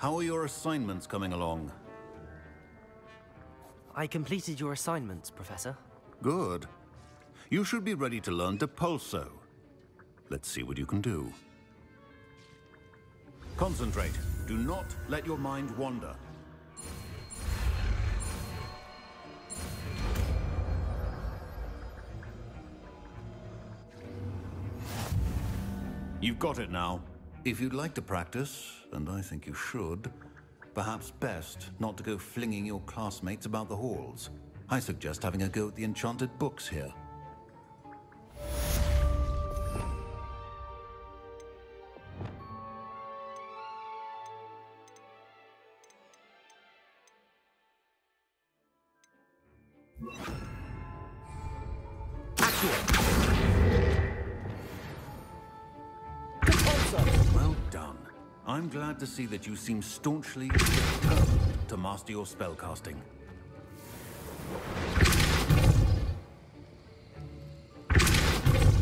How are your assignments coming along? I completed your assignments, Professor. Good. You should be ready to learn Depulso. Let's see what you can do. Concentrate. Do not let your mind wander. You've got it now. If you'd like to practice, and I think you should, perhaps best not to go flinging your classmates about the halls. I suggest having a go at the enchanted books here. Well done. I'm glad to see that you seem staunchly determined to master your spellcasting.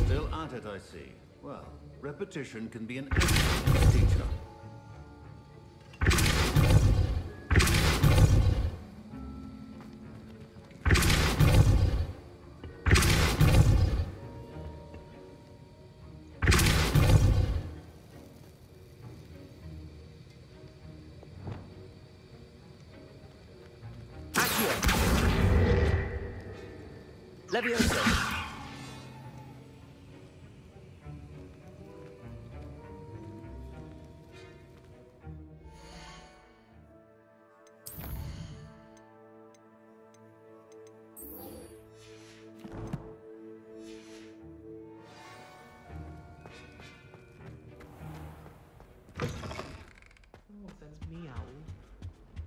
Still at it, I see. Well, repetition can be an excellent teacher. Leviosa.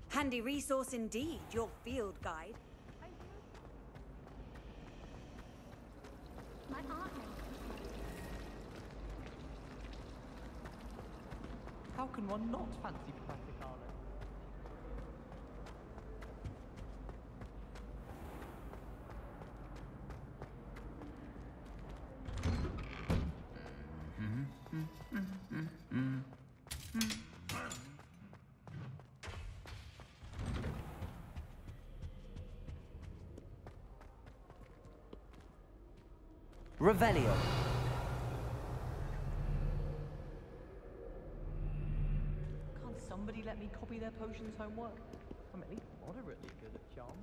Handy resource indeed, your field guide. My aunt makes How can one not fancy Professor Carlo? Revelio. Can't somebody let me copy their potions homework? I'm at least moderately good at charm.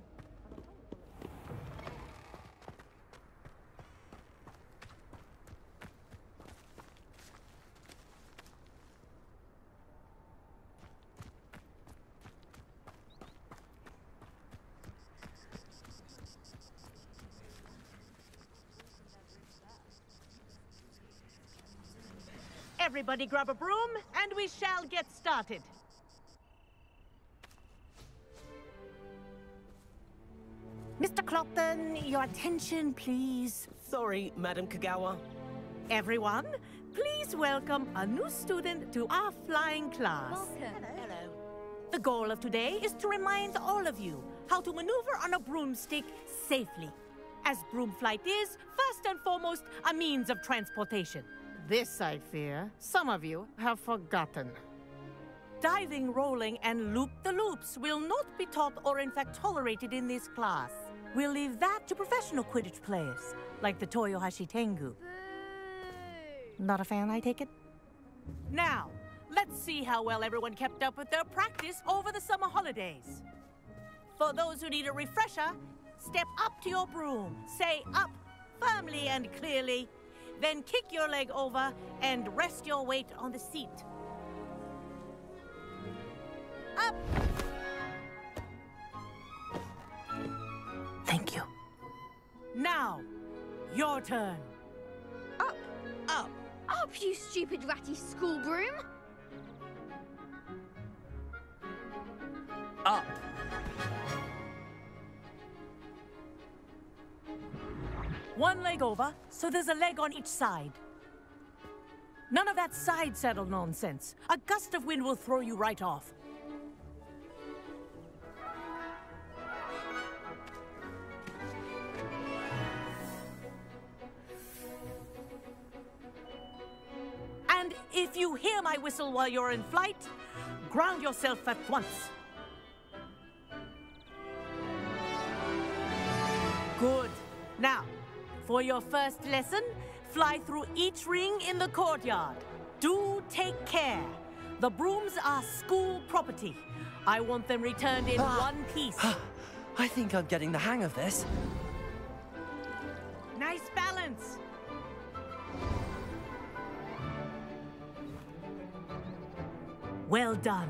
Everybody grab a broom, and we shall get started. Mr. Clopton, your attention, please. Sorry, Madam Kagawa. Everyone, please welcome a new student to our flying class. Welcome. Hello. The goal of today is to remind all of you how to maneuver on a broomstick safely, as broom flight is, first and foremost, a means of transportation. This, I fear, some of you have forgotten. Diving, rolling, and loop-the-loops will not be taught or in fact tolerated in this class. We'll leave that to professional Quidditch players, like the Toyohashi Tengu. Not a fan, I take it? Now, let's see how well everyone kept up with their practice over the summer holidays. For those who need a refresher, step up to your broom, say up firmly and clearly, then kick your leg over and rest your weight on the seat. Up! Thank you. Now, your turn. Up. Up. Up, you stupid ratty school broom. Up. One leg over, so there's a leg on each side. None of that side saddle nonsense. A gust of wind will throw you right off. And if you hear my whistle while you're in flight, Ground yourself at once. Good. Now, for your first lesson, fly through each ring in the courtyard. Do take care. The brooms are school property. I want them returned in one piece. I think I'm getting the hang of this. Nice balance. Well done.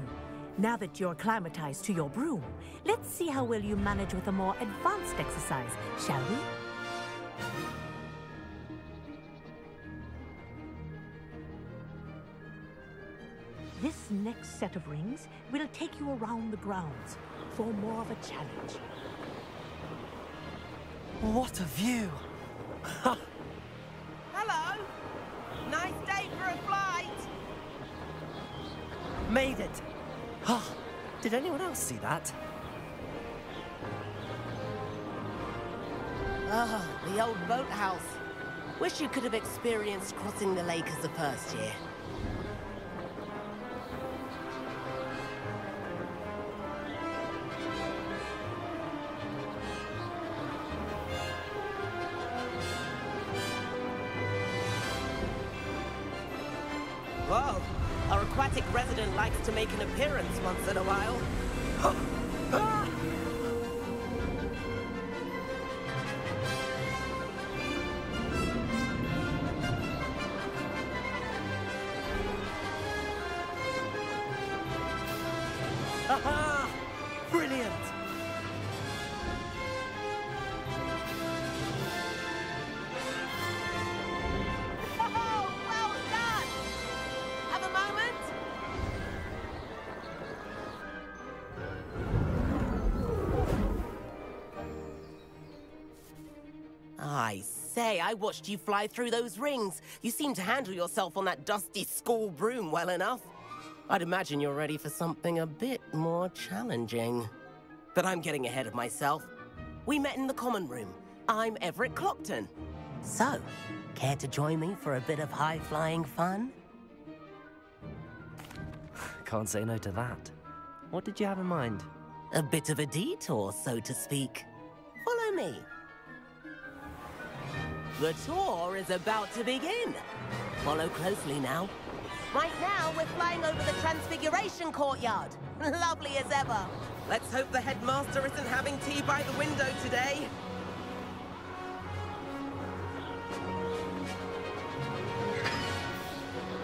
Now that you're acclimatized to your broom, let's see how well you manage with a more advanced exercise, shall we? This next set of rings will take you around the grounds for more of a challenge. What a view! Hello! Nice day for a flight! Made it! Oh, did anyone else see that? Ah, the old boathouse. Wish you could have experienced crossing the lake as the first year. Whoa! Our aquatic resident likes to make an appearance once in a while. Aha! Brilliant! Oh, well done! Have a moment? I say, I watched you fly through those rings. You seem to handle yourself on that dusty school broom well enough. I'd imagine you're ready for something a bit more challenging. But I'm getting ahead of myself. We met in the common room. I'm Everett Clopton. So, care to join me for a bit of high-flying fun? Can't say no to that. What did you have in mind? A bit of a detour, so to speak. Follow me. The tour is about to begin. Follow closely now. Right now, we're flying over the Transfiguration Courtyard. Lovely as ever. Let's hope the headmaster isn't having tea by the window today.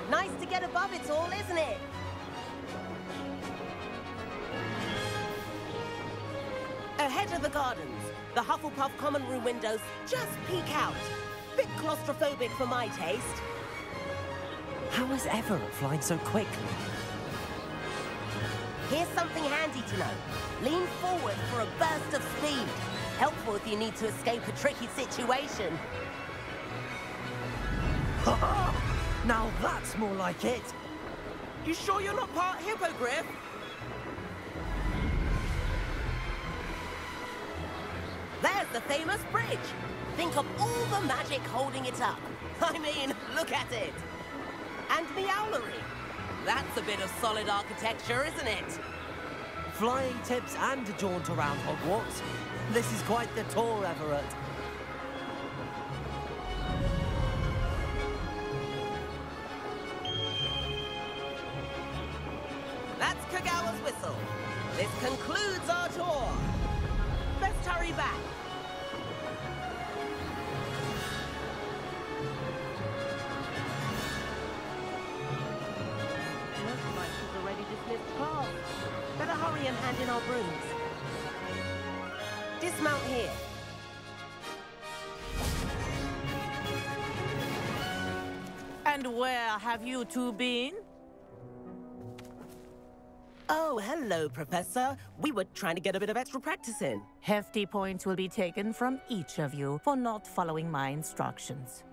Nice to get above it all, isn't it? Ahead of the gardens, the Hufflepuff common room windows just peek out. Bit claustrophobic for my taste. How is Everett flying so quickly? Here's something handy to know. Lean forward for a burst of speed. Helpful if you need to escape a tricky situation. Now that's more like it! You sure you're not part hippogriff? There's the famous bridge. Think of all the magic holding it up. I mean, look at it. And Meowlery. That's a bit of solid architecture, isn't it? Flying tips and a jaunt around Hogwarts. This is quite the tour, Everett. That's Kagawa's whistle. This concludes our tour. Best hurry back. Looks like she's already dismissed class. Better hurry and hand in our brooms. Dismount here. And where have you two been? Oh, hello, Professor. We were trying to get a bit of extra practice in. Hefty points will be taken from each of you for not following my instructions.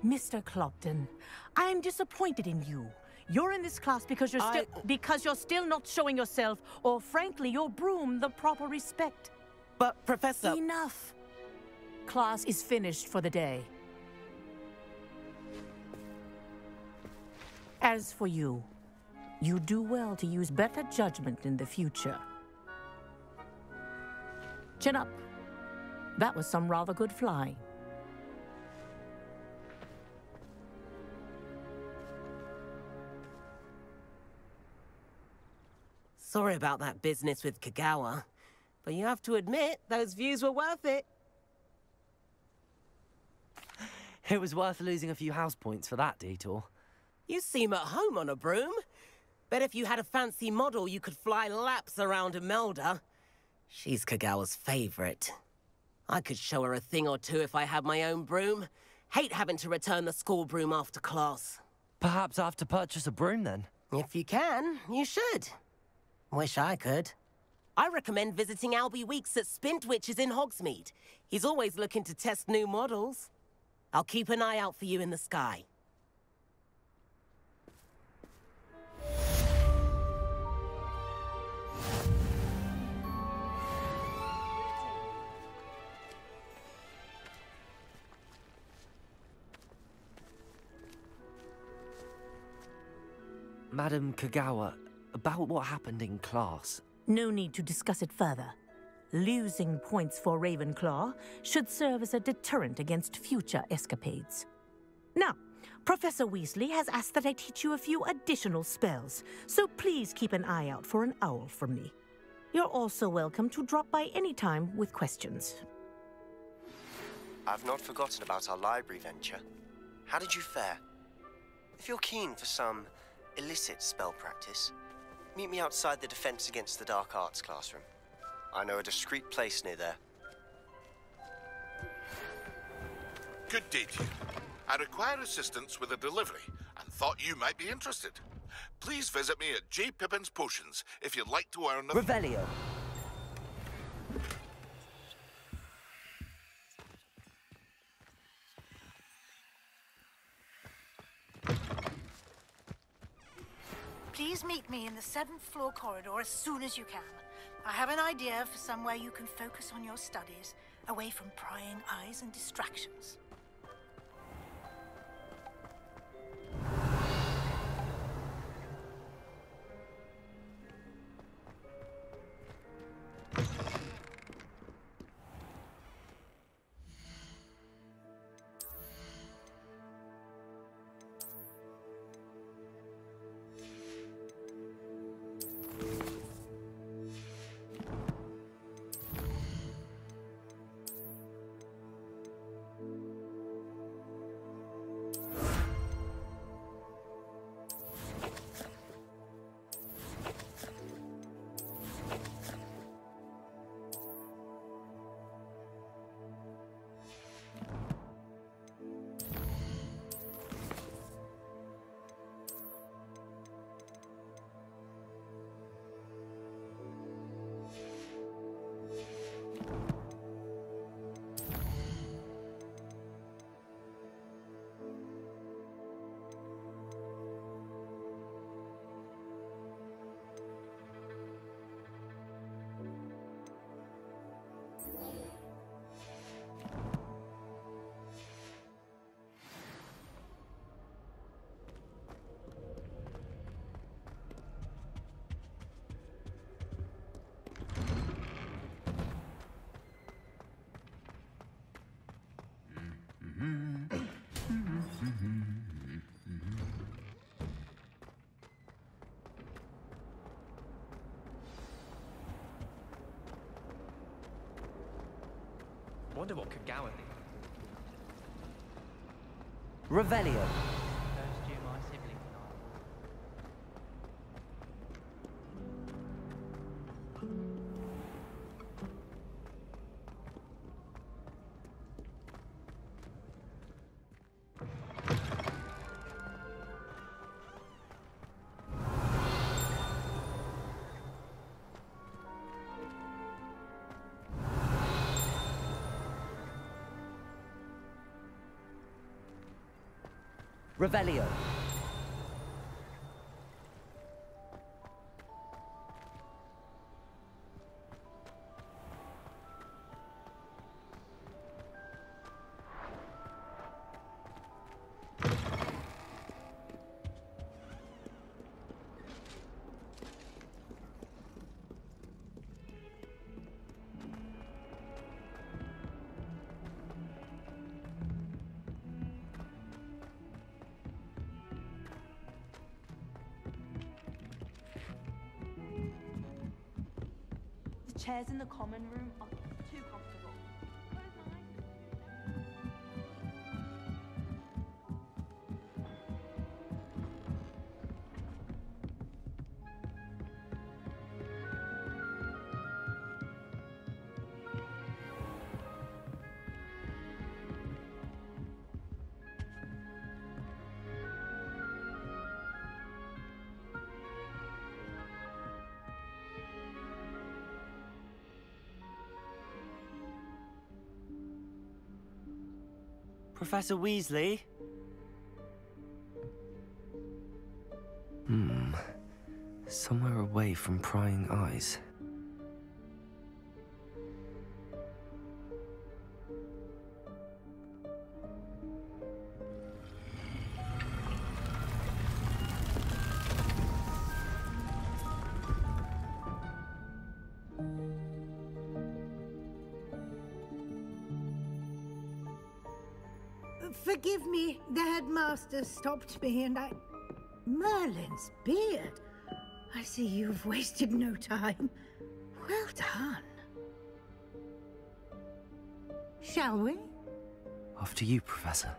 Mr. Clopton, I'm disappointed in you. You're in this class because you're still not showing yourself, or frankly, your broom, the proper respect. But, Professor... Enough. Class is finished for the day. As for you, You do well to use better judgment in the future. Chin up. That was some rather good flying. Sorry about that business with Kagawa, but you have to admit, those views were worth it. It was worth losing a few house points for that detour. You seem at home on a broom. Bet if you had a fancy model, you could fly laps around Imelda. She's Kagawa's favorite. I could show her a thing or two if I had my own broom. Hate having to return the school broom after class. Perhaps I have to purchase a broom then? If you can, you should. Wish I could. I recommend visiting Albie Weeks at Spintwitches in Hogsmeade. He's always looking to test new models. I'll keep an eye out for you in the sky. Madam Kagawa, about what happened in class. No need to discuss it further. Losing points for Ravenclaw should serve as a deterrent against future escapades. Now, Professor Weasley has asked that I teach you a few additional spells, so please keep an eye out for an owl from me. You're also welcome to drop by any time with questions. I've not forgotten about our library venture. How did you fare? If you're keen for some illicit spell practice, meet me outside the Defense Against the Dark Arts classroom. I know a discreet place near there. Good day to you. I require assistance with a delivery and thought you might be interested. Please visit me at J. Pippin's Potions if you'd like to earn a... Revelio. Please meet me in the 7th floor corridor as soon as you can. I have an idea for somewhere you can focus on your studies, away from prying eyes and distractions. Wonder what Kagawa thinks. Revelio. Goes to my sibling tonight. Revelio. chairs in the common room are too comfortable. Professor Weasley? Somewhere away from prying eyes. Forgive me, the headmaster stopped me and I... Merlin's beard. I see you've wasted no time. Well done. Shall we? After you, Professor.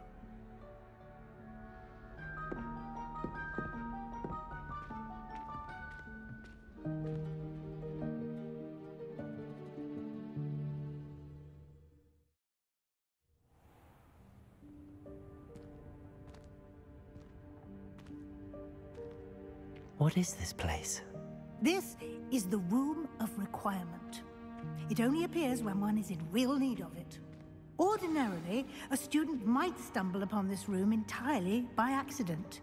What is this place? This is the Room of Requirement. It only appears when one is in real need of it. Ordinarily, a student might stumble upon this room entirely by accident.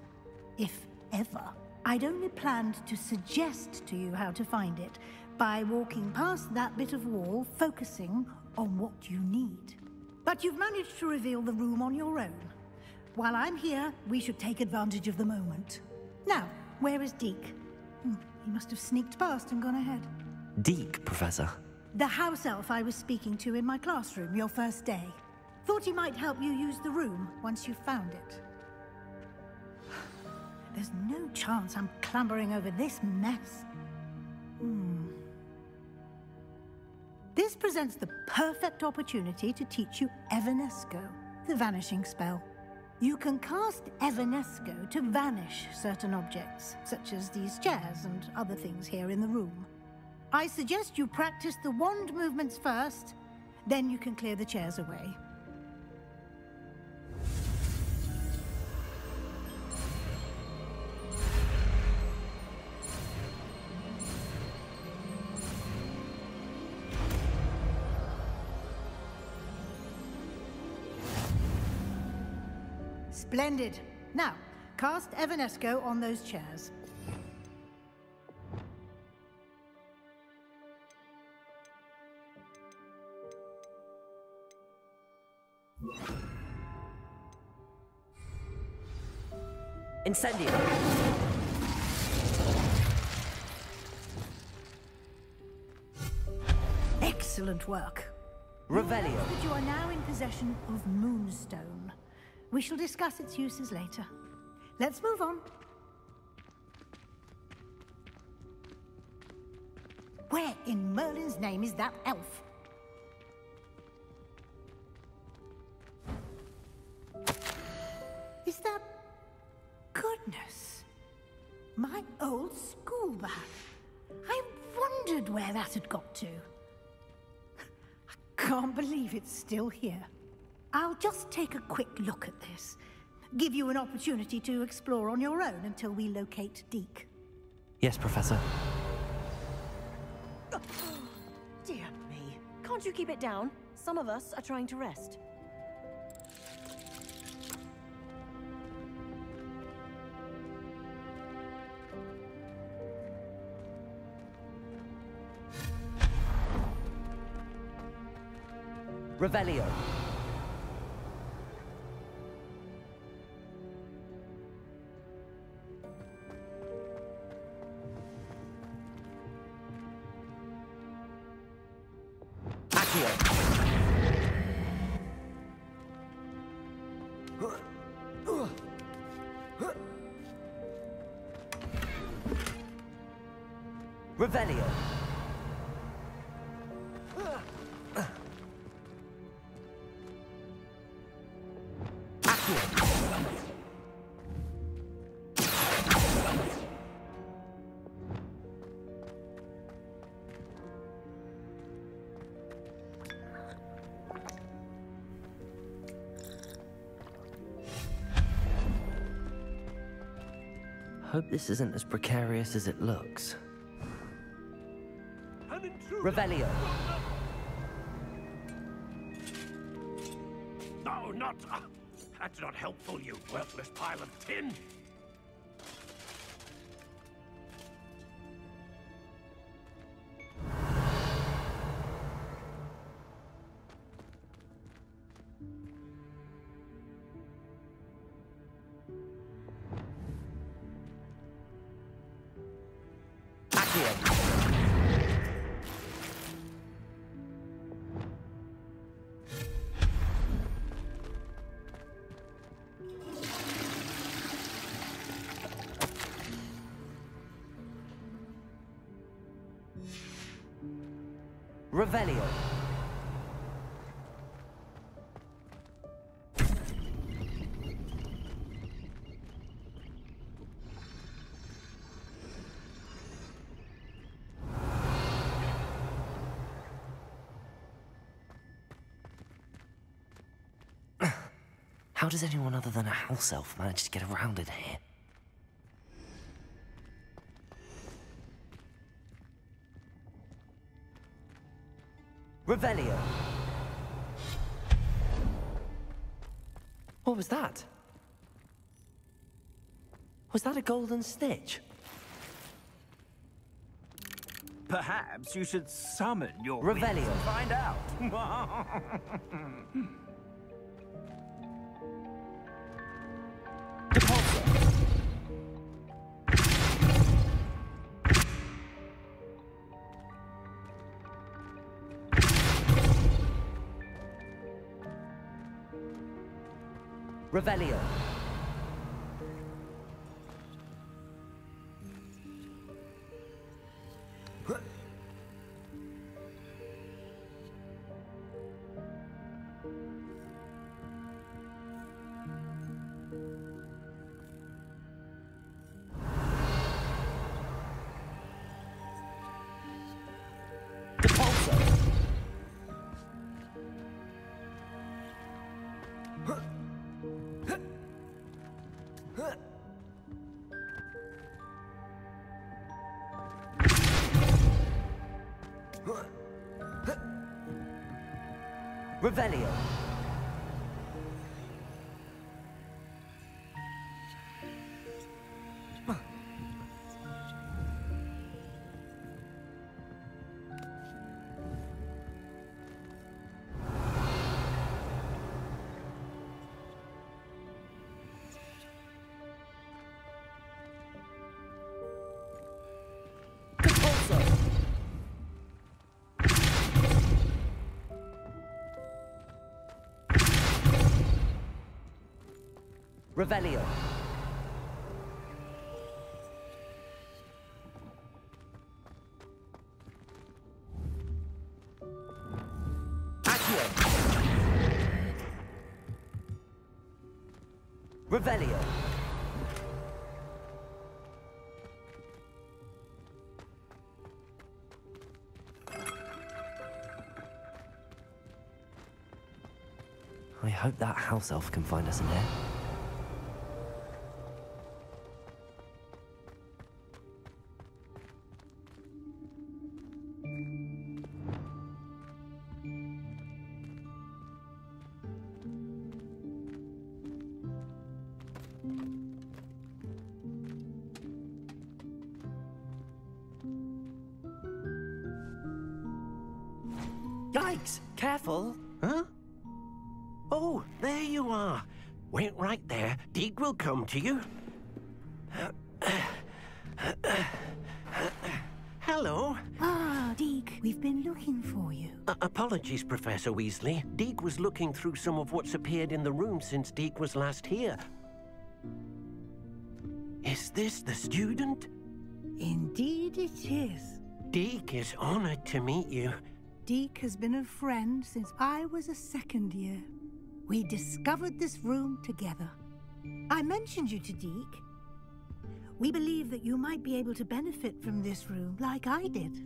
If ever. I'd only planned to suggest to you how to find it by walking past that bit of wall, focusing on what you need. But you've managed to reveal the room on your own. While I'm here, we should take advantage of the moment. Now, where is Deek? He must have sneaked past and gone ahead. Deek, Professor. The house elf I was speaking to in my classroom your first day. Thought he might help you use the room once you found it. There's no chance I'm clambering over this mess. This presents the perfect opportunity to teach you Evanesco, the vanishing spell. You can cast Evanesco to vanish certain objects, such as these chairs and other things here in the room. I suggest you practice the wand movements first, then you can clear the chairs away. Splendid. Now, cast Evanesco on those chairs. Incendio. Excellent work. Revelio. But you are now in possession of Moonstone. We shall discuss its uses later. Let's move on. Where in Merlin's name is that elf? Is that... Goodness. My old school bag. I wondered where that had got to. I can't believe it's still here. I'll just take a quick look at this. Give you an opportunity to explore on your own until we locate Deek. Yes, Professor. Oh, dear me. Can't you keep it down? Some of us are trying to rest. Revelio. Revelio. Hope this isn't as precarious as it looks. Revelio. No, not... that's not helpful, you worthless pile of tin. Revelio. How does anyone other than a house elf manage to get around in here? Revelio. What was that? Was that a golden snitch? Perhaps you should summon your Revelio. wits and find out. Revelio. Revelio. Revelio. Accio. Revelio. I hope that house elf can find us in here. Yikes! Careful! Huh? Oh, there you are. Wait right there. Deek will come to you. Hello. Ah, Deek, we've been looking for you. Apologies, Professor Weasley. Deek was looking through some of what's appeared in the room since Deek was last here. Is this the student? Indeed it is. Deek is honored to meet you. Deek has been a friend since I was a second year. We discovered this room together. I mentioned you to Deek. We believe that you might be able to benefit from this room like I did.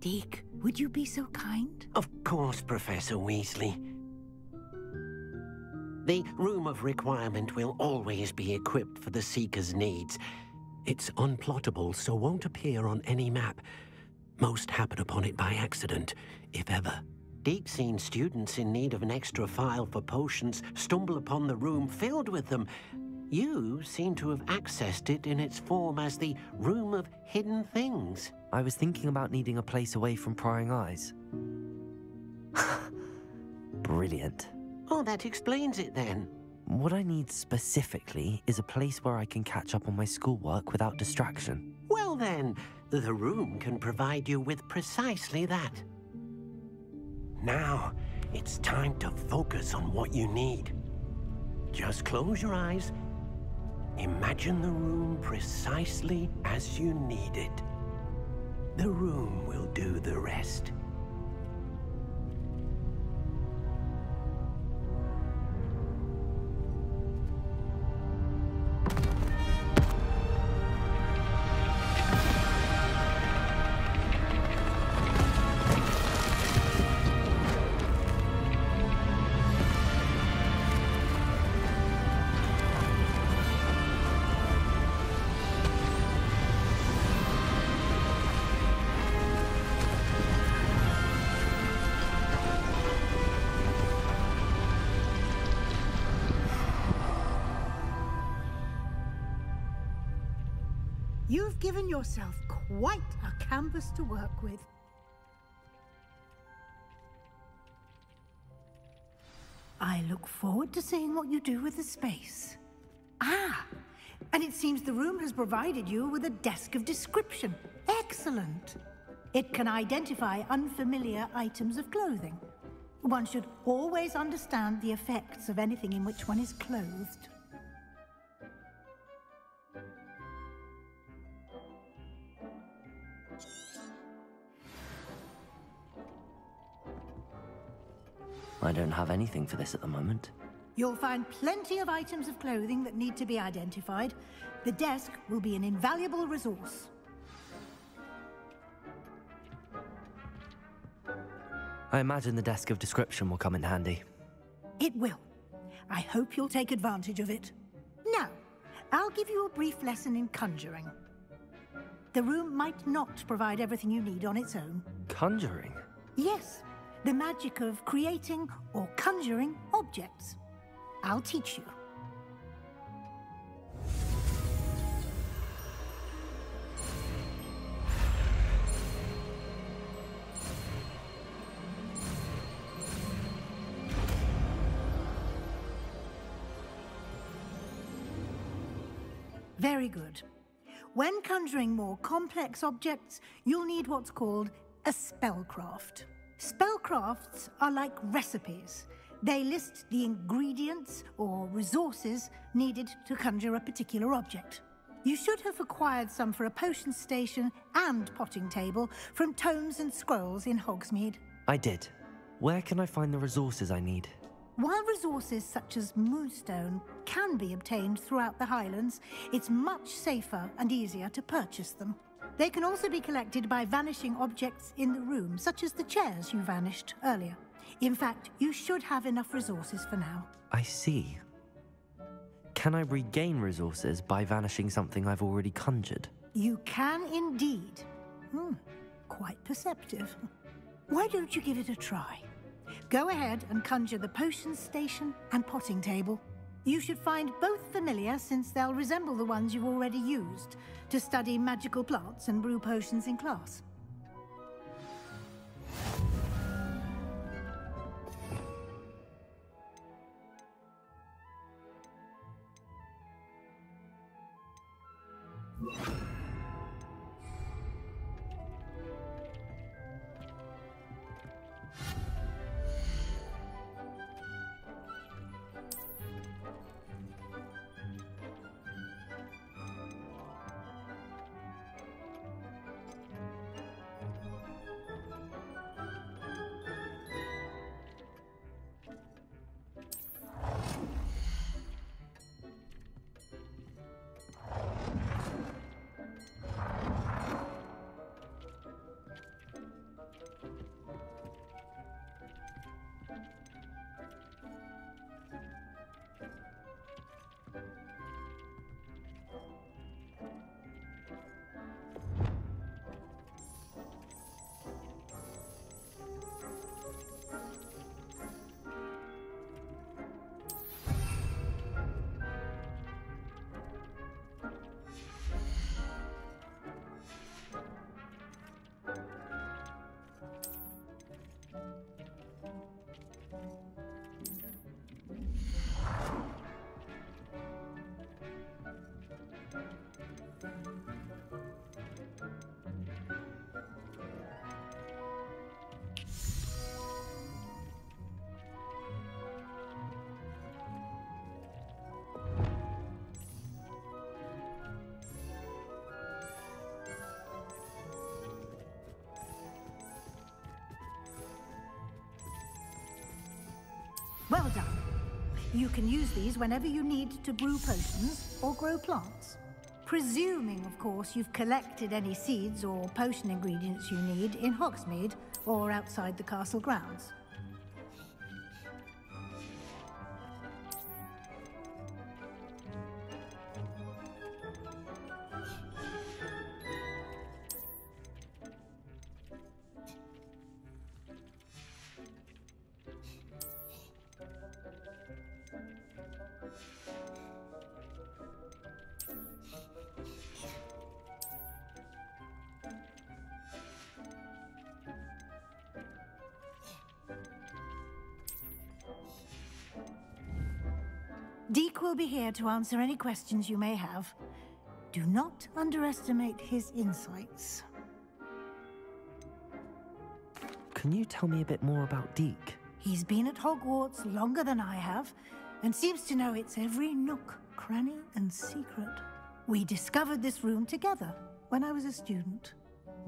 Deek, would you be so kind? Of course, Professor Weasley. The Room of Requirement will always be equipped for the Seeker's needs. It's unplottable, so won't appear on any map. Most happen upon it by accident, if ever. Deek's seen students in need of an extra file for potions stumble upon the room filled with them. You seem to have accessed it in its form as the Room of Hidden Things. I was thinking about needing a place away from prying eyes. Brilliant. Oh, that explains it then. What I need specifically is a place where I can catch up on my schoolwork without distraction. Well then, the room can provide you with precisely that. Now, it's time to focus on what you need. Just close your eyes. Imagine the room precisely as you need it. The room will do the rest. You've given yourself quite a canvas to work with. I look forward to seeing what you do with the space. Ah, and it seems the room has provided you with a desk of description. Excellent. It can identify unfamiliar items of clothing. One should always understand the effects of anything in which one is clothed. I don't have anything for this at the moment. You'll find plenty of items of clothing that need to be identified. The desk will be an invaluable resource. I imagine the desk of description will come in handy. It will. I hope you'll take advantage of it. Now, I'll give you a brief lesson in conjuring. The room might not provide everything you need on its own. Conjuring? Yes. The magic of creating or conjuring objects. I'll teach you. Very good. When conjuring more complex objects, you'll need what's called a spellcraft. Spellcrafts are like recipes. They list the ingredients or resources needed to conjure a particular object. You should have acquired some for a potion station and potting table from tomes and scrolls in Hogsmeade. I did. Where can I find the resources I need? While resources such as Moonstone can be obtained throughout the Highlands, it's much safer and easier to purchase them. They can also be collected by vanishing objects in the room, such as the chairs you vanished earlier. In fact, you should have enough resources for now. I see. Can I regain resources by vanishing something I've already conjured? You can indeed. Quite perceptive. Why don't you give it a try? Go ahead and conjure the potion station and potting table. You should find both familiar, since they'll resemble the ones you've already used to study magical plants and brew potions in class. You can use these whenever you need to brew potions or grow plants. Presuming, of course, you've collected any seeds or potion ingredients you need in Hogsmeade or outside the castle grounds. Deek will be here to answer any questions you may have. Do not underestimate his insights. Can you tell me a bit more about Deek? He's been at Hogwarts longer than I have, and seems to know its every nook, cranny, and secret. We discovered this room together when I was a student.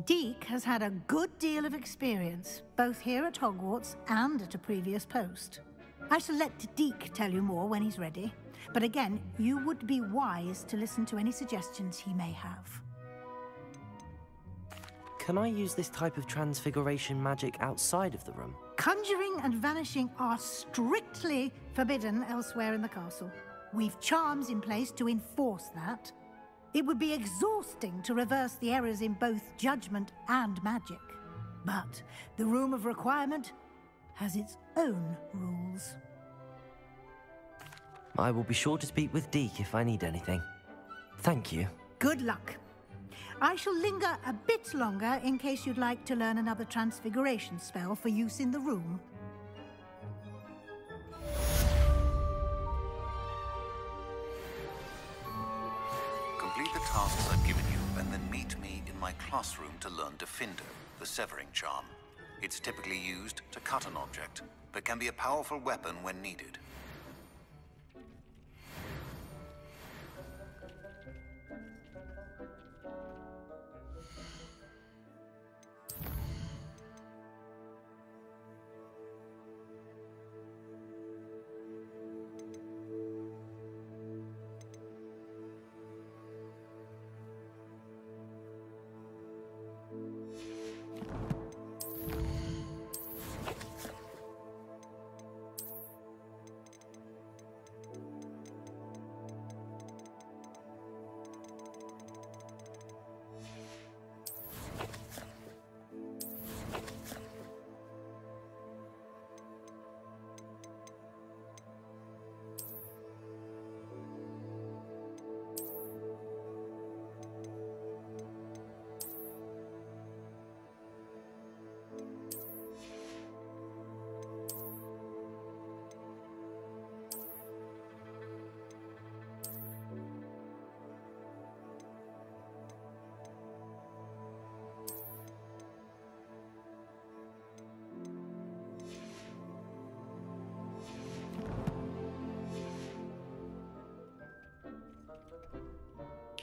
Deek has had a good deal of experience, both here at Hogwarts and at a previous post. I shall let Deek tell you more when he's ready, but again, you would be wise to listen to any suggestions he may have. Can I use this type of transfiguration magic outside of the room? Conjuring and vanishing are strictly forbidden elsewhere in the castle. We've charms in place to enforce that. It would be exhausting to reverse the errors in both judgment and magic. But the Room of Requirement has its own rules. I will be sure to speak with Deek if I need anything. Thank you. Good luck. I shall linger a bit longer in case you'd like to learn another transfiguration spell for use in the room. Complete the tasks I've given you, and then meet me in my classroom to learn Defender, the severing charm. It's typically used to cut an object, but can be a powerful weapon when needed.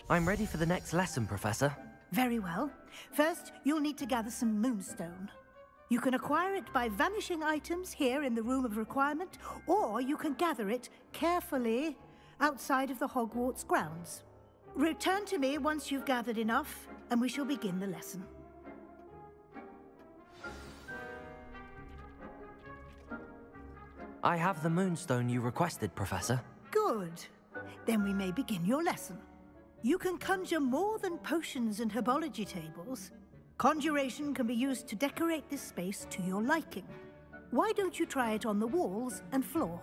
I'm ready for the next lesson, Professor. Very well. First, you'll need to gather some moonstone. You can acquire it by vanishing items here in the Room of Requirement, or you can gather it carefully outside of the Hogwarts grounds. Return to me once you've gathered enough, and we shall begin the lesson. I have the moonstone you requested, Professor. Good. Then we may begin your lesson. You can conjure more than potions and herbology tables. Conjuration can be used to decorate this space to your liking. Why don't you try it on the walls and floor?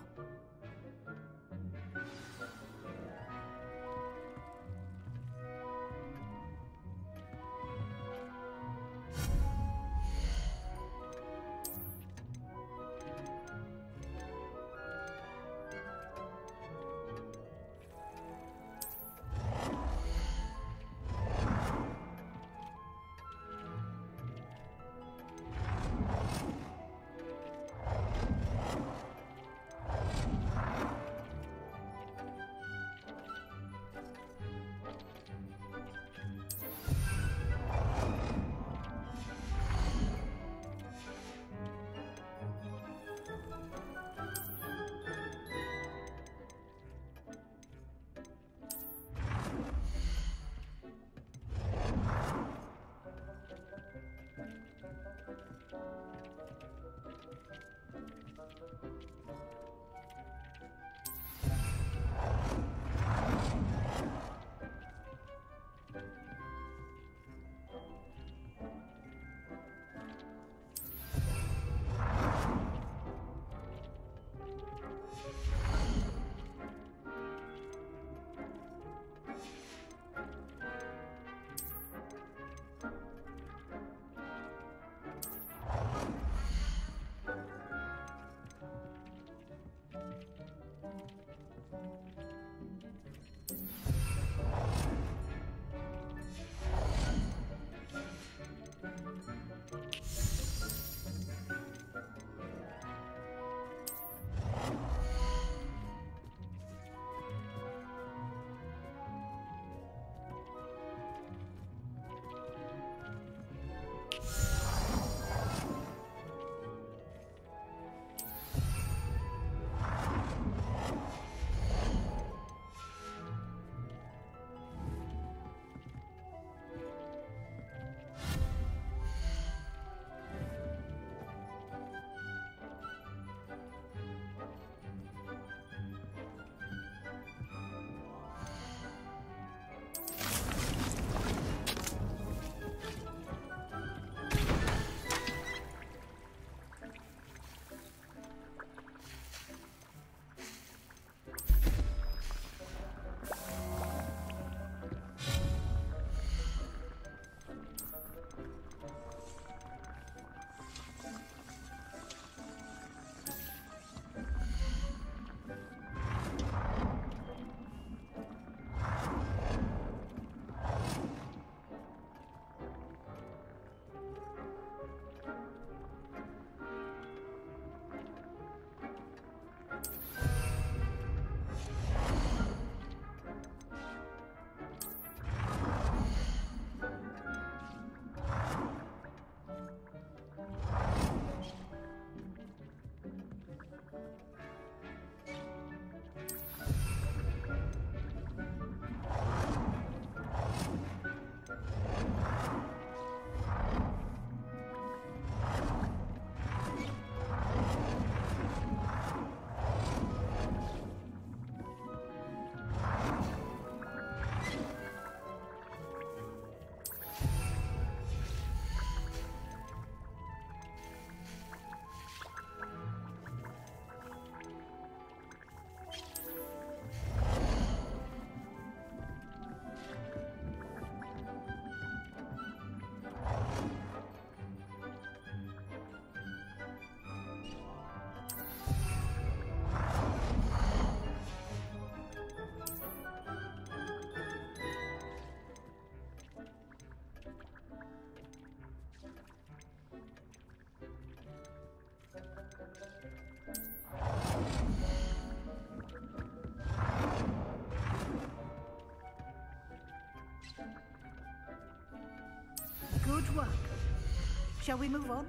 Shall we move on?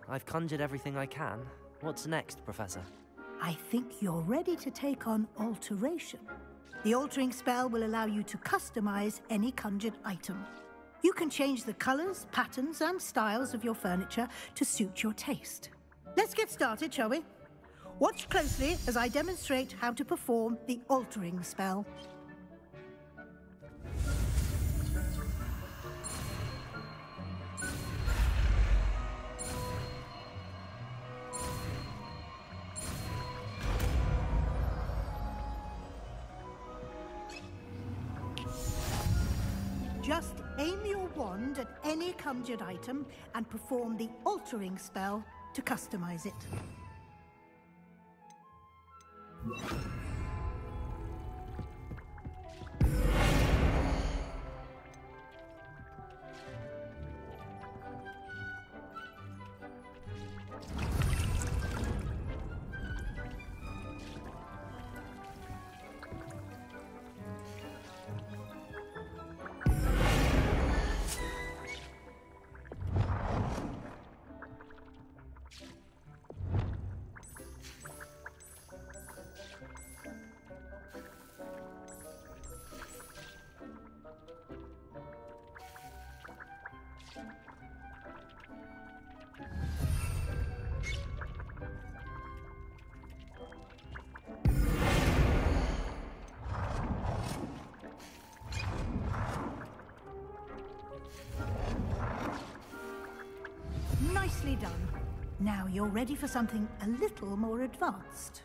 I've conjured everything I can. What's next, Professor? I think you're ready to take on alteration. The altering spell will allow you to customize any conjured item. You can change the colors, patterns, and styles of your furniture to suit your taste. Let's get started, shall we? Watch closely as I demonstrate how to perform the altering spell. Just aim your wand at any conjured item and perform the altering spell to customize it. Nicely done. Now you're ready for something a little more advanced.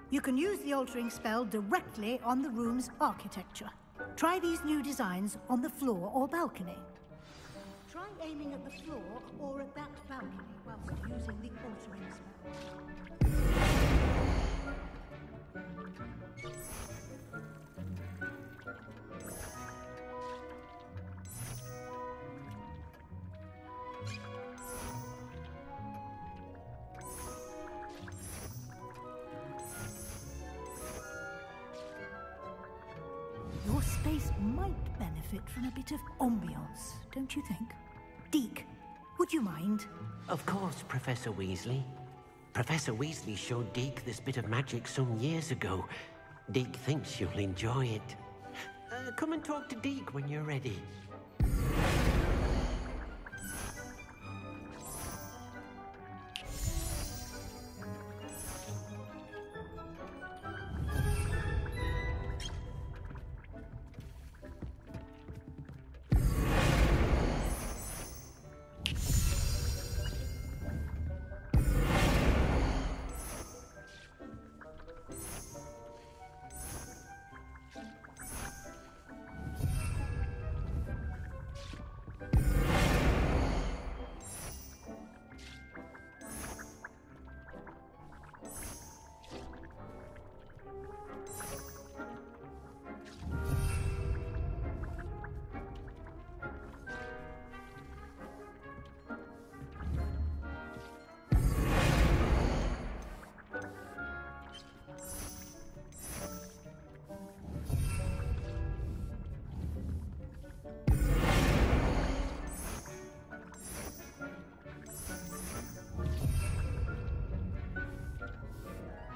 You can use the altering spell directly on the room's architecture. Try these new designs on the floor or balcony. Try aiming at the floor or at that balcony whilst using the altering spell. Your space might benefit from a bit of ambiance, don't you think? Deek, would you mind? Of course, Professor Weasley. Professor Weasley showed Deek this bit of magic some years ago. Deek thinks you'll enjoy it. Come and talk to Deek when you're ready.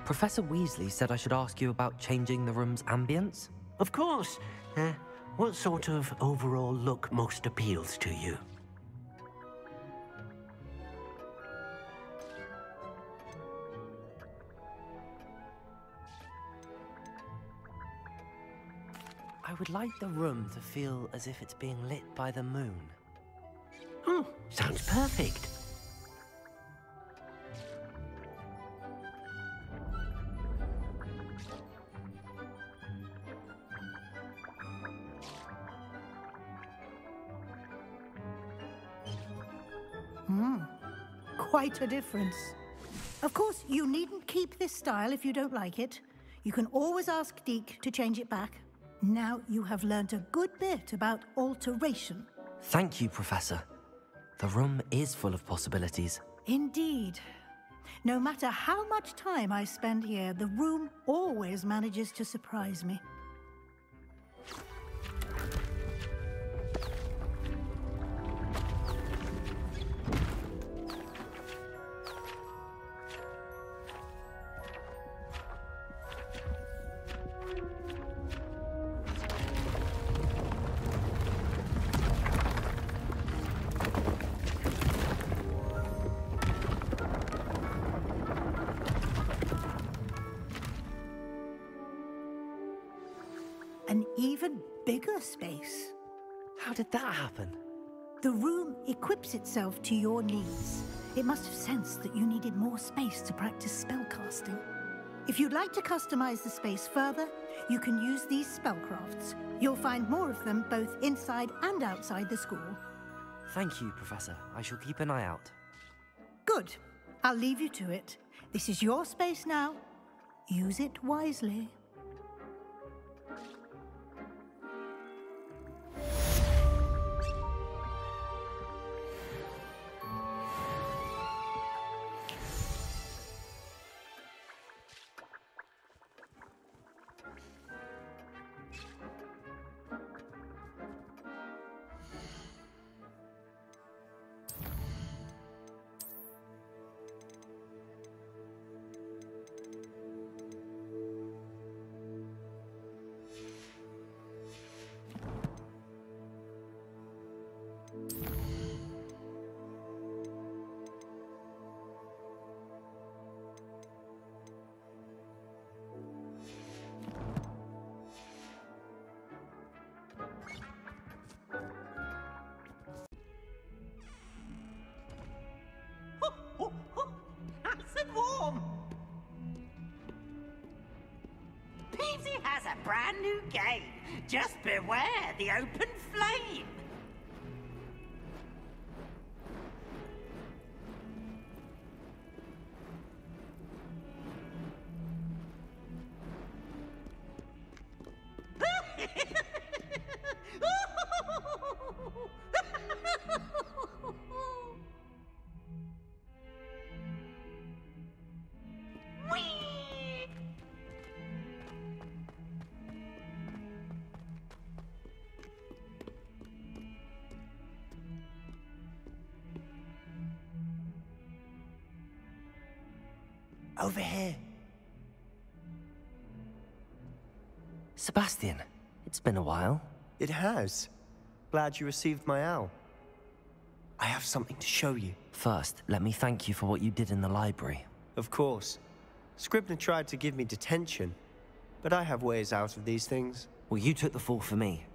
Professor Weasley said I should ask you about changing the room's ambience? Of course. What sort of overall look most appeals to you? I would like the room to feel as if it's being lit by the moon. Oh, sounds perfect. Quite a difference. Of course, you needn't keep this style if you don't like it. You can always ask Deek to change it back. Now you have learnt a good bit about alteration. Thank you, Professor. The room is full of possibilities. Indeed. No matter how much time I spend here, the room always manages to surprise me. an even bigger space. How did that happen? The room equips itself to your needs. It must have sensed that you needed more space to practice spellcasting. If you'd like to customize the space further, you can use these spellcrafts. You'll find more of them both inside and outside the school. Thank you, Professor. I shall keep an eye out. Good. I'll leave you to it. This is your space now. Use it wisely. Nice and warm. Peasy has a brand new game. Just beware the open flame. Over here. Sebastian, it's been a while. It has. Glad you received my owl. I have something to show you. First, let me thank you for what you did in the library. Of course. Scribner tried to give me detention, but I have ways out of these things. Well, you took the fall for me,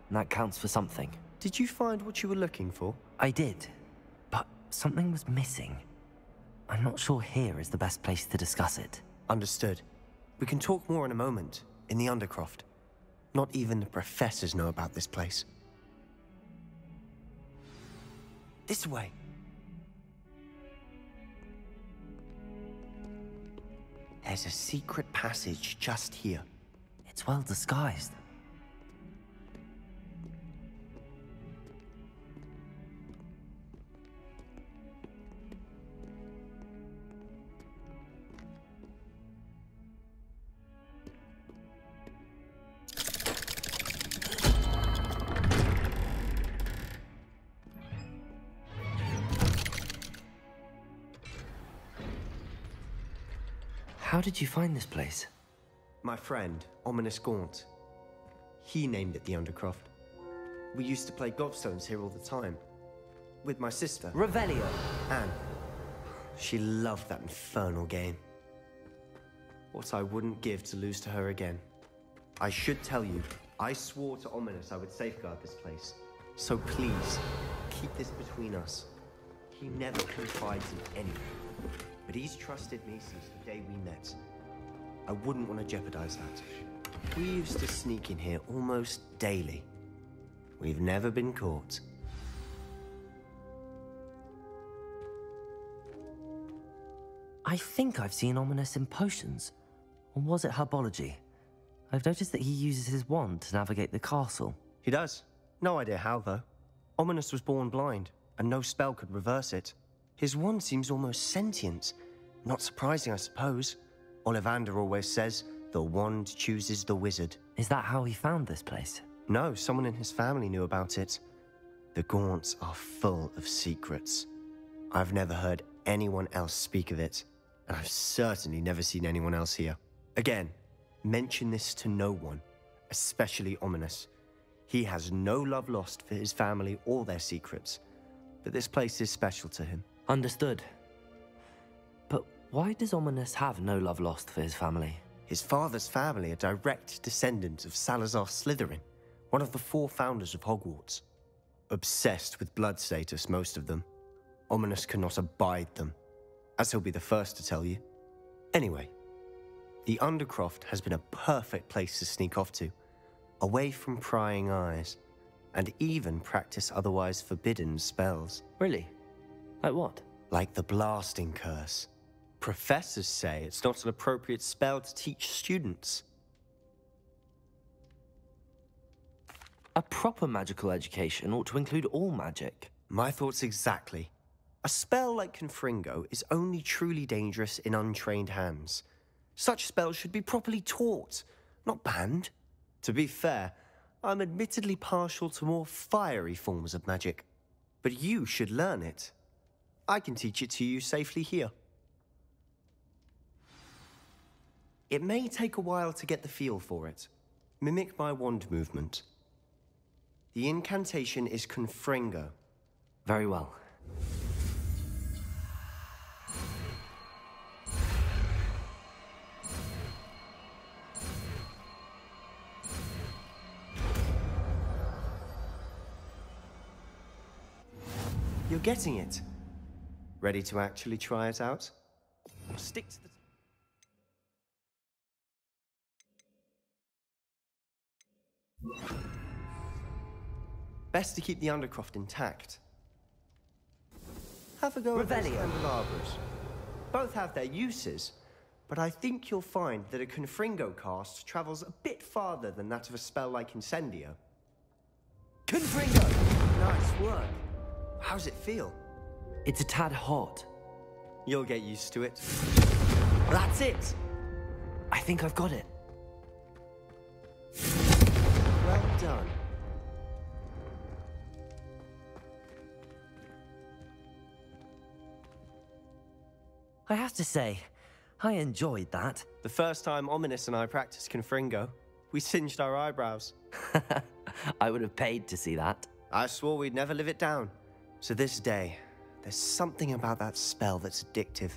and that counts for something. Did you find what you were looking for? I did, but something was missing. I'm not sure here is the best place to discuss it. Understood. We can talk more in a moment, in the Undercroft. Not even the professors know about this place. This way. There's a secret passage just here. It's well disguised. How did you find this place? My friend, Ominous Gaunt. He named it the Undercroft. We used to play gobstones here all the time. With my sister. Revelio. Anne. She loved that infernal game. What I wouldn't give to lose to her again. I should tell you, I swore to Ominous I would safeguard this place. So please, keep this between us. He never confides in anyone. But he's trusted me since the day we met. I wouldn't want to jeopardize that. We used to sneak in here almost daily. We've never been caught. I think I've seen Ominous in potions. Or was it herbology? I've noticed that he uses his wand to navigate the castle. He does. No idea how, though. Ominous was born blind, and no spell could reverse it. His wand seems almost sentient. Not surprising, I suppose. Ollivander always says, the wand chooses the wizard. Is that how he found this place? No, someone in his family knew about it. The Gaunts are full of secrets. I've never heard anyone else speak of it, and I've certainly never seen anyone else here. Again, mention this to no one, especially Ominous. He has no love lost for his family or their secrets, but this place is special to him. Understood. But why does Ominous have no love lost for his family? His father's family are direct descendants of Salazar Slytherin, one of the 4 founders of Hogwarts. Obsessed with blood status, most of them. Ominous cannot abide them, as he'll be the first to tell you. Anyway, the Undercroft has been a perfect place to sneak off to, away from prying eyes, and even practice otherwise forbidden spells. Really? Like what? Like the blasting curse. Professors say it's not an appropriate spell to teach students. A proper magical education ought to include all magic. My thoughts exactly. A spell like Confringo is only truly dangerous in untrained hands. Such spells should be properly taught, not banned. To be fair, I'm admittedly partial to more fiery forms of magic. But you should learn it. I can teach it to you safely here. It may take a while to get the feel for it. Mimic my wand movement. The incantation is Confringo. Very well. You're getting it. Ready to actually try it out? Or stick to the... Best to keep the Undercroft intact. Have a go at those candelabras. Both have their uses, but I think you'll find that a Confringo cast travels a bit farther than that of a spell like Incendio. Confringo! Nice work. How's it feel? It's a tad hot. You'll get used to it. That's it! I think I've got it. Well done. I have to say, I enjoyed that. The first time Ominous and I practiced Confringo, we singed our eyebrows. I would have paid to see that. I swore we'd never live it down. To this day, there's something about that spell that's addictive.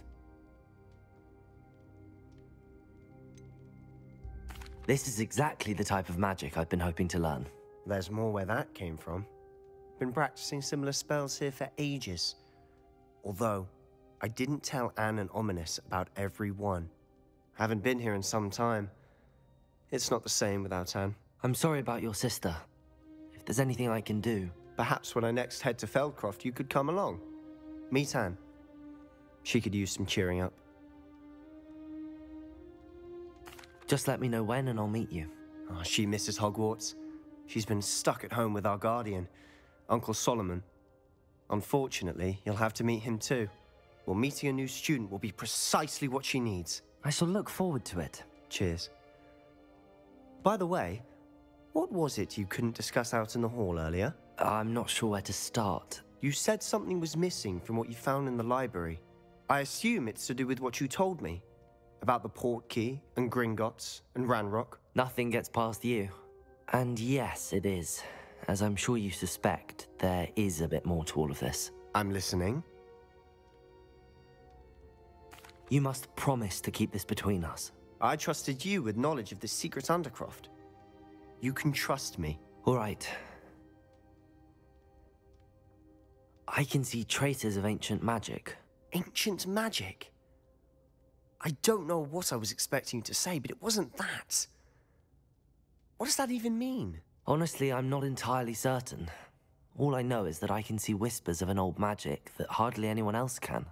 This is exactly the type of magic I've been hoping to learn. There's more where that came from. Been practicing similar spells here for ages. Although, I didn't tell Anne and Ominous about every one. Haven't been here in some time. It's not the same without Anne. I'm sorry about your sister. If there's anything I can do... Perhaps when I next head to Feldcroft, you could come along. Meet Anne. She could use some cheering up. Just let me know when and I'll meet you. Oh, she misses Hogwarts. She's been stuck at home with our guardian, Uncle Solomon. Unfortunately, you'll have to meet him too. Well, meeting a new student will be precisely what she needs. I shall look forward to it. Cheers. By the way, what was it you couldn't discuss out in the hall earlier? I'm not sure where to start. You said something was missing from what you found in the library. I assume it's to do with what you told me. About the Portkey, and Gringotts, and Ranrock. Nothing gets past you. And yes, it is. As I'm sure you suspect, there is a bit more to all of this. I'm listening. You must promise to keep this between us. I trusted you with knowledge of the secret Undercroft. You can trust me. All right. I can see traces of ancient magic. Ancient magic? I don't know what I was expecting you to say, but it wasn't that. What does that even mean? Honestly, I'm not entirely certain. All I know is that I can see whispers of an old magic that hardly anyone else can.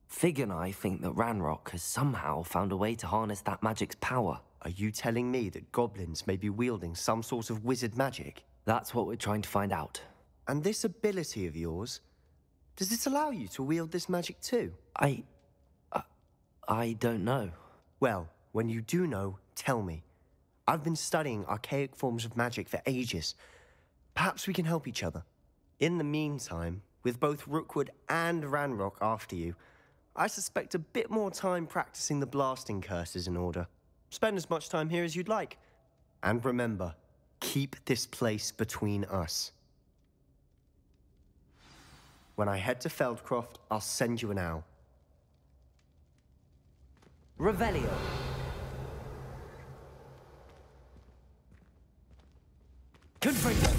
Fig and I think that Ranrock has somehow found a way to harness that magic's power. Are you telling me that goblins may be wielding some sort of wizard magic? That's what we're trying to find out. And this ability of yours, does it allow you to wield this magic too? I don't know. Well, when you do know, tell me. I've been studying archaic forms of magic for ages. Perhaps we can help each other. In the meantime, with both Rookwood and Ranrock after you, I suspect a bit more time practicing the blasting curse is in order. Spend as much time here as you'd like. And remember, keep this place between us. When I head to Feldcroft, I'll send you an owl. Revelio. Confringo!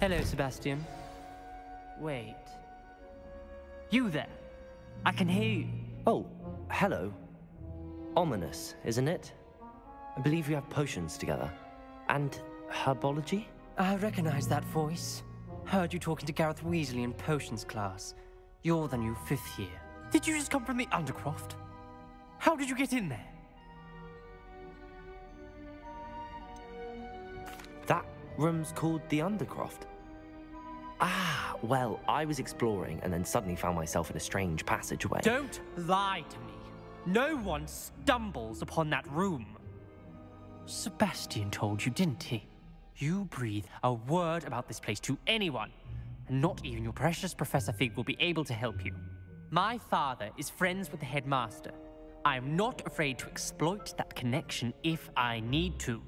Hello, Sebastian. Wait. You there? I can hear you. Oh, hello. Ominous, isn't it? I believe we have potions together. And herbology? I recognize that voice. Heard you talking to Gareth Weasley in potions class. You're the new 5th year. Did you just come from the Undercroft? How did you get in there? That room's called the Undercroft. Ah, well, I was exploring and then suddenly found myself in a strange passageway. Don't lie to me. No one stumbles upon that room. Sebastian told you, didn't he? You breathe a word about this place to anyone, and not even your precious Professor Fig will be able to help you. My father is friends with the headmaster. I am not afraid to exploit that connection if I need to.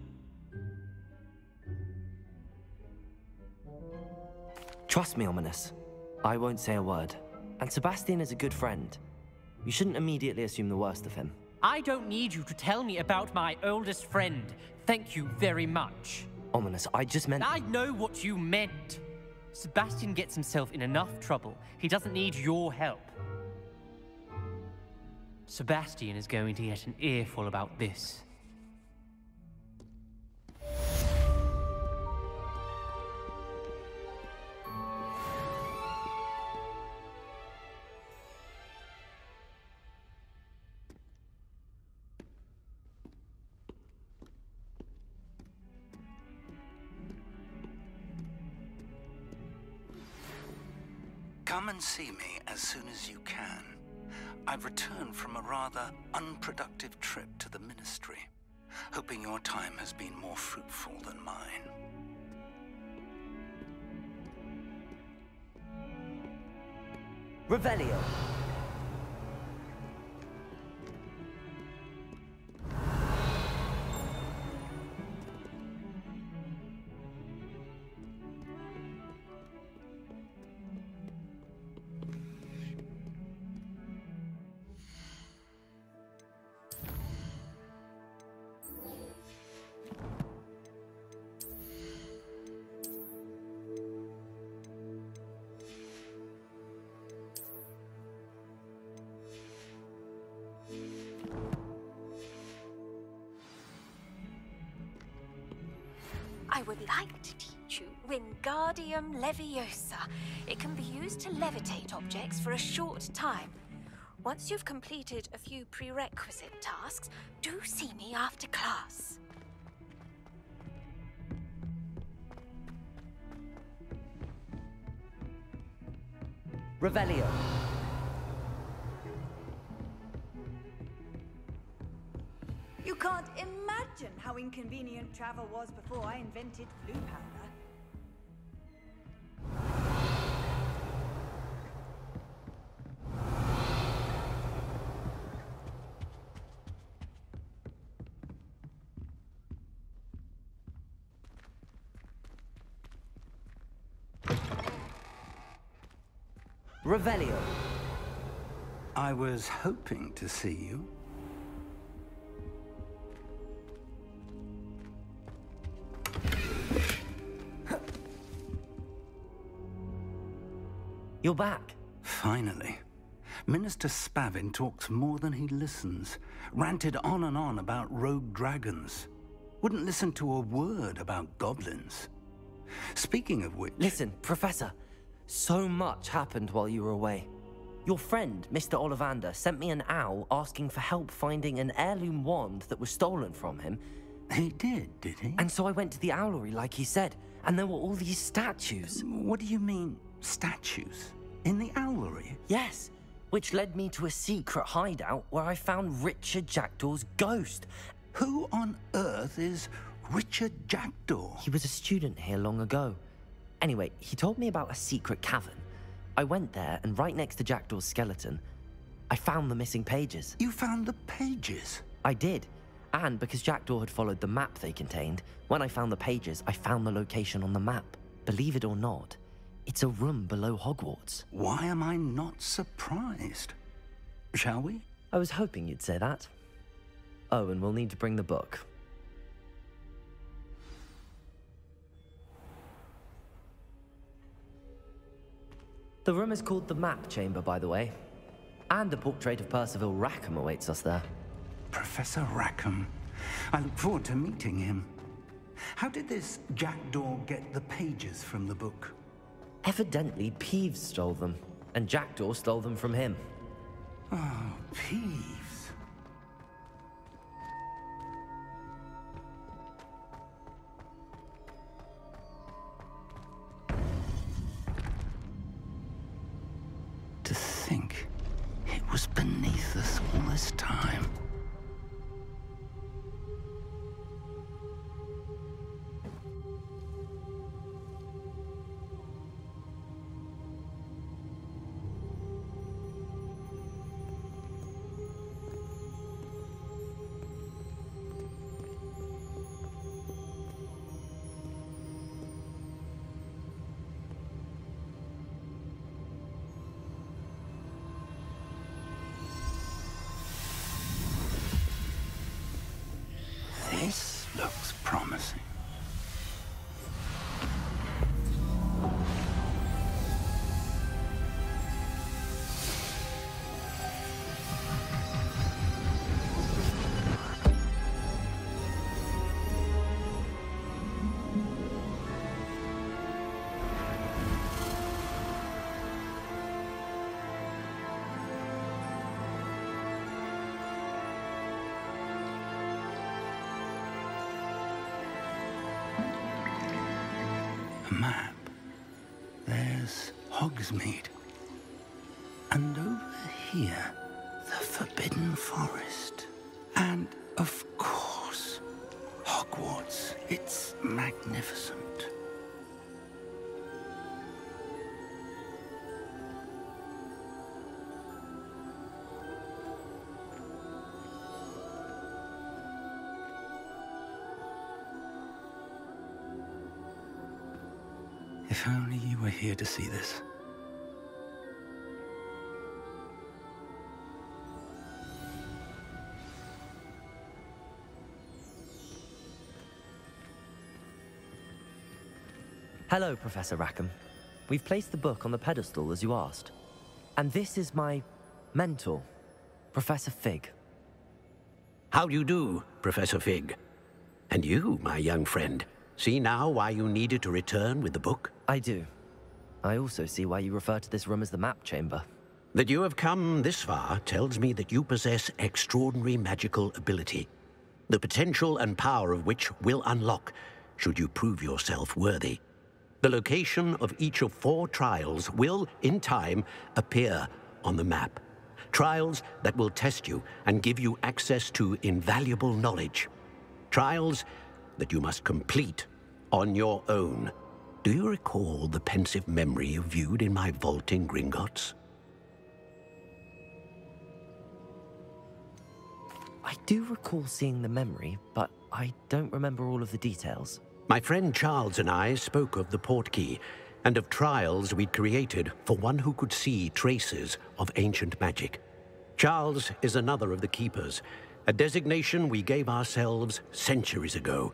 Trust me, Ominous. I won't say a word. And Sebastian is a good friend. You shouldn't immediately assume the worst of him. I don't need you to tell me about my oldest friend. Thank you very much. Ominous, I just meant... I know what you meant. Sebastian gets himself in enough trouble. He doesn't need your help. Sebastian is going to get an earful about this. Come and see me as soon as you can. I've returned from a rather unproductive trip to the Ministry, hoping your time has been more fruitful than mine. Revelio. I would like to teach you Wingardium Leviosa. It can be used to levitate objects for a short time. Once you've completed a few prerequisite tasks, do see me after class. Revelio. You can't imagine how inconvenient travel was before I invented blue powder. Revelio. I was hoping to see you. You're back. Finally. Minister Spavin talks more than he listens. Ranted on and on about rogue dragons. Wouldn't listen to a word about goblins. Speaking of which... Listen, Professor. So much happened while you were away. Your friend, Mr. Ollivander, sent me an owl asking for help finding an heirloom wand that was stolen from him. He did he? And so I went to the owlery like he said, and there were all these statues. What do you mean, statues? In the owlery? Yes, which led me to a secret hideout where I found Richard Jackdaw's ghost. Who on earth is Richard Jackdaw? He was a student here long ago. Anyway, he told me about a secret cavern. I went there, and right next to Jackdaw's skeleton, I found the missing pages. You found the pages? I did. And because Jackdaw had followed the map they contained, when I found the pages, I found the location on the map. Believe it or not, it's a room below Hogwarts. Why am I not surprised? Shall we? I was hoping you'd say that. Oh, and we'll need to bring the book. The room is called the Map Chamber, by the way. And a portrait of Percival Rackham awaits us there. Professor Rackham. I look forward to meeting him. How did this Jackdaw get the pages from the book? Evidently, Peeves stole them, and Jackdaw stole them from him. Oh, Peeves. To think it was beneath us all this time. This looks promising. Map. There's Hogsmeade. And over here, the Forbidden Forest. And, of course, Hogwarts. It's magnificent. If only you were here to see this. Hello, Professor Rackham. We've placed the book on the pedestal as you asked. And this is my mentor, Professor Fig. How do you do, Professor Fig? And you, my young friend, see now why you needed to return with the book? I do. I also see why you refer to this room as the Map Chamber. That you have come this far tells me that you possess extraordinary magical ability, the potential and power of which will unlock should you prove yourself worthy. The location of each of 4 trials will, in time, appear on the map. Trials that will test you and give you access to invaluable knowledge. Trials that you must complete on your own. Do you recall the pensive memory you viewed in my vault in Gringotts? I do recall seeing the memory, but I don't remember all of the details. My friend Charles and I spoke of the portkey and of trials we'd created for one who could see traces of ancient magic. Charles is another of the keepers, a designation we gave ourselves centuries ago,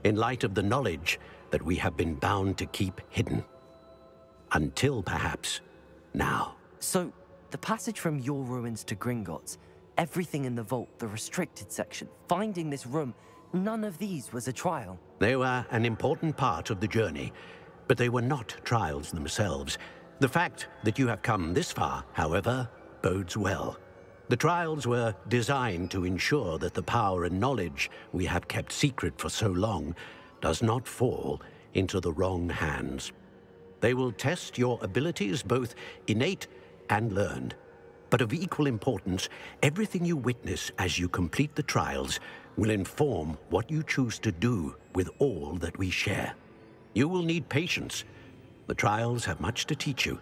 in light of the knowledge that we have been bound to keep hidden. Until, perhaps, now. So, the passage from your ruins to Gringotts, everything in the vault, the restricted section, finding this room, none of these was a trial. They were an important part of the journey, but they were not trials themselves. The fact that you have come this far, however, bodes well. The trials were designed to ensure that the power and knowledge we have kept secret for so long does not fall into the wrong hands. They will test your abilities, both innate and learned. But of equal importance, everything you witness as you complete the trials will inform what you choose to do with all that we share. You will need patience. The trials have much to teach you.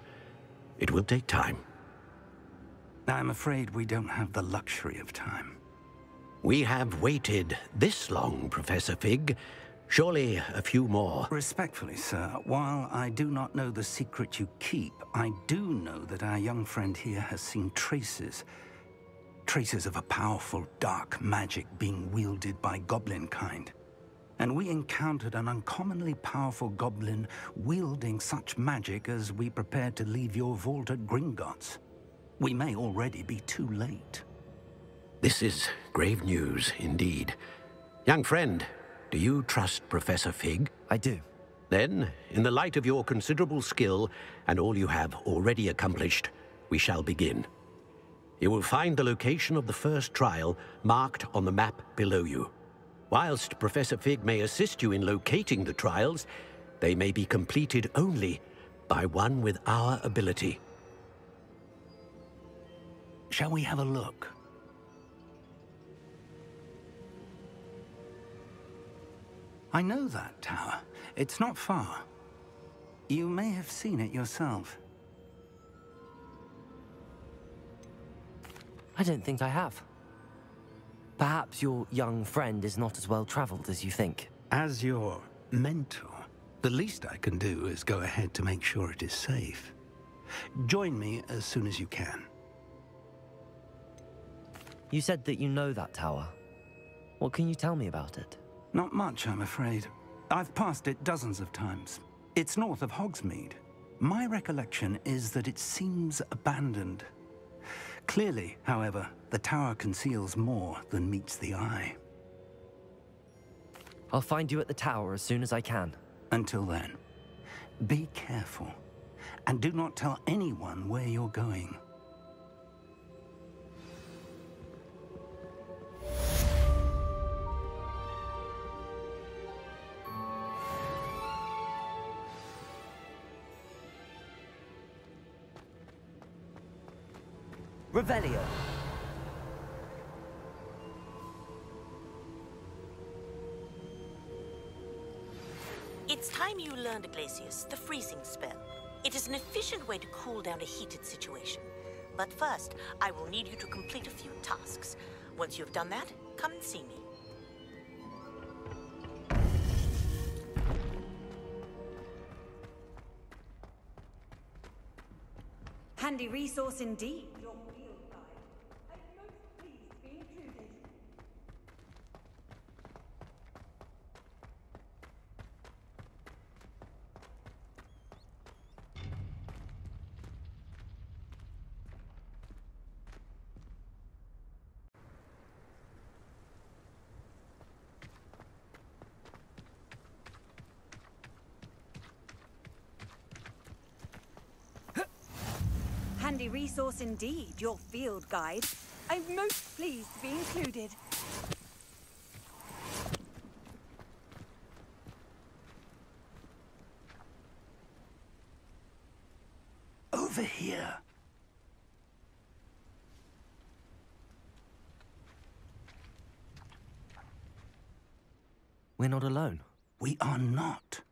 It will take time. I'm afraid we don't have the luxury of time. We have waited this long, Professor Fig. Surely a few more. Respectfully, sir, while I do not know the secret you keep, I do know that our young friend here has seen traces of a powerful dark magic being wielded by goblin kind. And we encountered an uncommonly powerful goblin wielding such magic as we prepared to leave your vault at Gringotts. We may already be too late. This is grave news indeed. Young friend, do you trust Professor Fig? I do. Then, in the light of your considerable skill and all you have already accomplished, we shall begin. You will find the location of the first trial marked on the map below you. Whilst Professor Fig may assist you in locating the trials, they may be completed only by one with our ability. Shall we have a look? I know that tower. It's not far. You may have seen it yourself. I don't think I have. Perhaps your young friend is not as well traveled as you think. As your mentor, the least I can do is go ahead to make sure it is safe. Join me as soon as you can. You said that you know that tower. What can you tell me about it? Not much, I'm afraid. I've passed it dozens of times. It's north of Hogsmeade. My recollection is that it seems abandoned. Clearly, however, the tower conceals more than meets the eye. I'll find you at the tower as soon as I can. Until then, be careful, and do not tell anyone where you're going. Revelio. It's time you learned, Glacius, the freezing spell. It is an efficient way to cool down a heated situation. But first, I will need you to complete a few tasks. Once you've done that, come and see me. Handy resource indeed. Your field guide. I'm most pleased to be included. Handy resource indeed, your field guide. I'm most pleased to be included. Over here. We're not alone. We are not.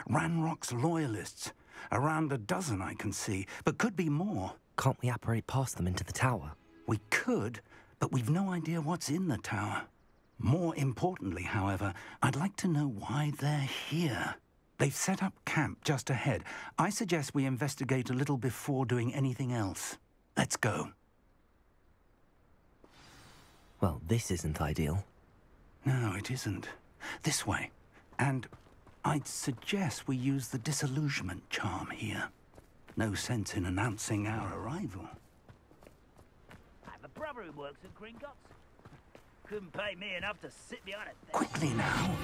Ranrock's loyalists. Around a dozen I can see, but could be more. Can't we apparate past them into the tower? We could, but we've no idea what's in the tower. More importantly, however, I'd like to know why they're here. They've set up camp just ahead. I suggest we investigate a little before doing anything else. Let's go. Well, this isn't ideal. No, it isn't. This way. And I'd suggest we use the disillusionment charm here. No sense in announcing our arrival. I have a brother who works at Gringotts. Couldn't pay me enough to sit behind it. Quickly now.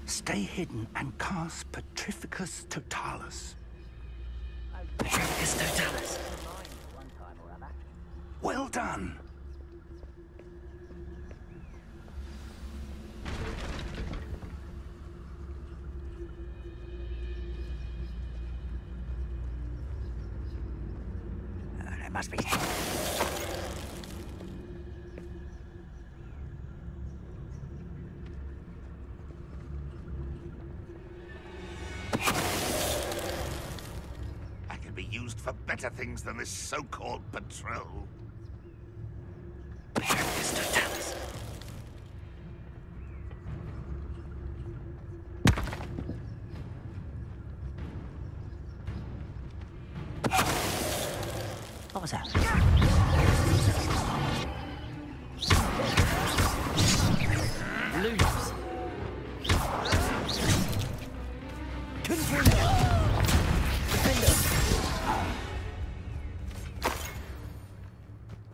Stay hidden and cast Petrificus Totalis. Petrificus Totalis. Well done. There must be. used for better things than this so-called patrol. What was that? Loose.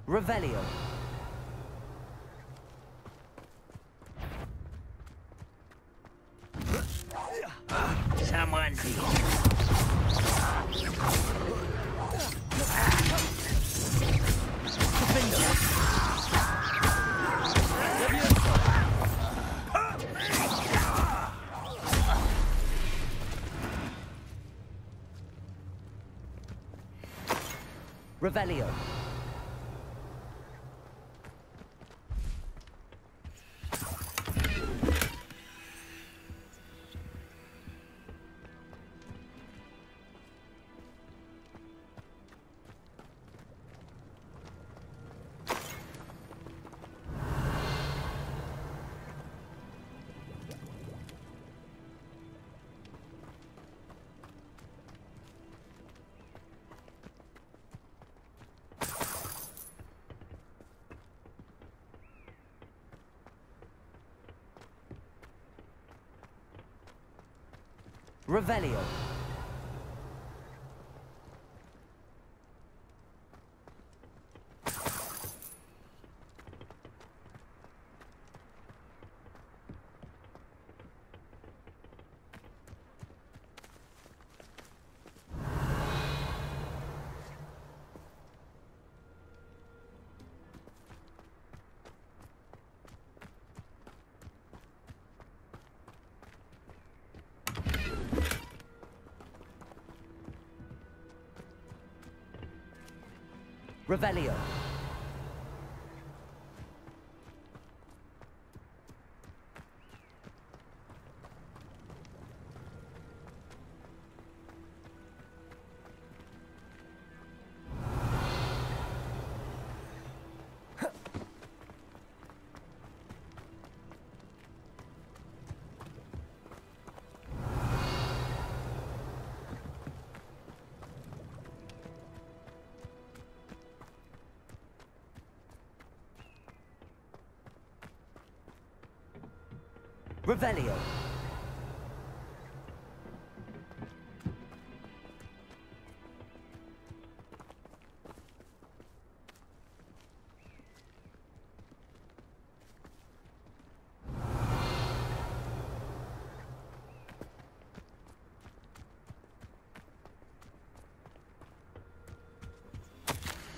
Revelio. Someone Revelio. Revelio. Revelio. Revelio.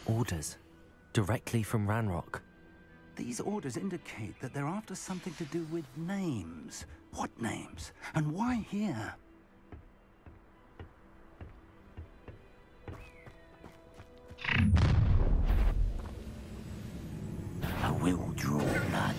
Orders. Directly from Ranrock. These orders indicate that they're after something to do with names. What names? And why here? I will draw blood.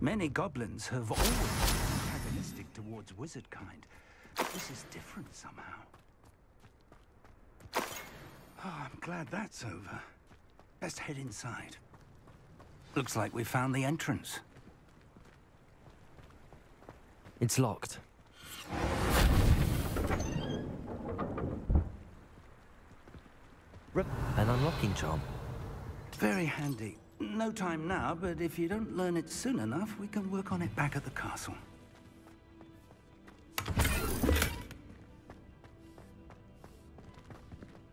Many goblins have always been antagonistic towards wizard kind. This is different somehow. Oh, I'm glad that's over. Let's head inside. Looks like we found the entrance. It's locked. An unlocking charm. Very handy. No time now, but if you don't learn it soon enough, we can work on it back at the castle.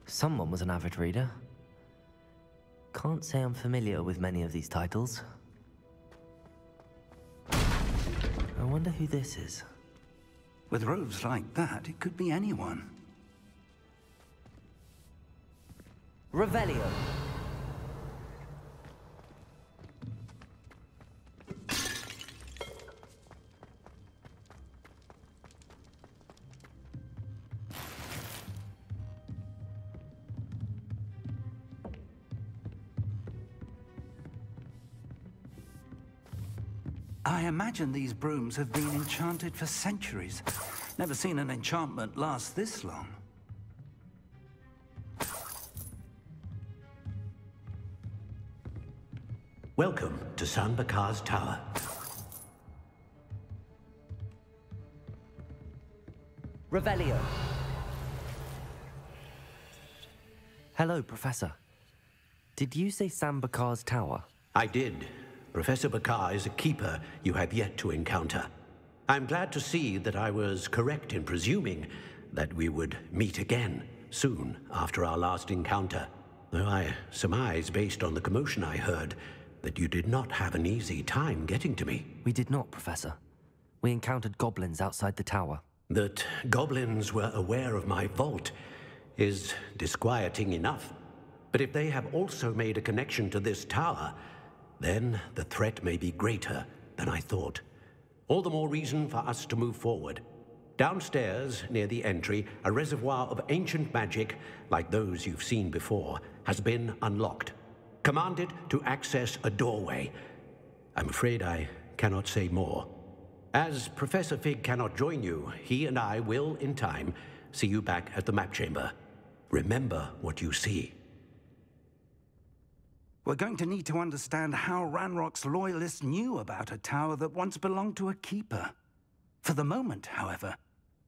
Someone was an avid reader. Can't say I'm familiar with many of these titles. I wonder who this is. With robes like that, it could be anyone. Revelio. I imagine these brooms have been enchanted for centuries. Never seen an enchantment last this long. Welcome to San Bakar's Tower. Revelio. Hello, Professor. Did you say San Bakar's Tower? I did. Professor Bakar is a keeper you have yet to encounter. I'm glad to see that I was correct in presuming that we would meet again soon after our last encounter. Though I surmise, based on the commotion I heard, that you did not have an easy time getting to me. We did not, Professor. We encountered goblins outside the tower. That goblins were aware of my vault is disquieting enough. But if they have also made a connection to this tower, then the threat may be greater than I thought. All the more reason for us to move forward. Downstairs, near the entry, a reservoir of ancient magic, like those you've seen before, has been unlocked. Commanded to access a doorway. I'm afraid I cannot say more. As Professor Fig cannot join you, he and I will, in time, see you back at the map chamber. Remember what you see. We're going to need to understand how Ranrock's loyalists knew about a tower that once belonged to a keeper. For the moment, however,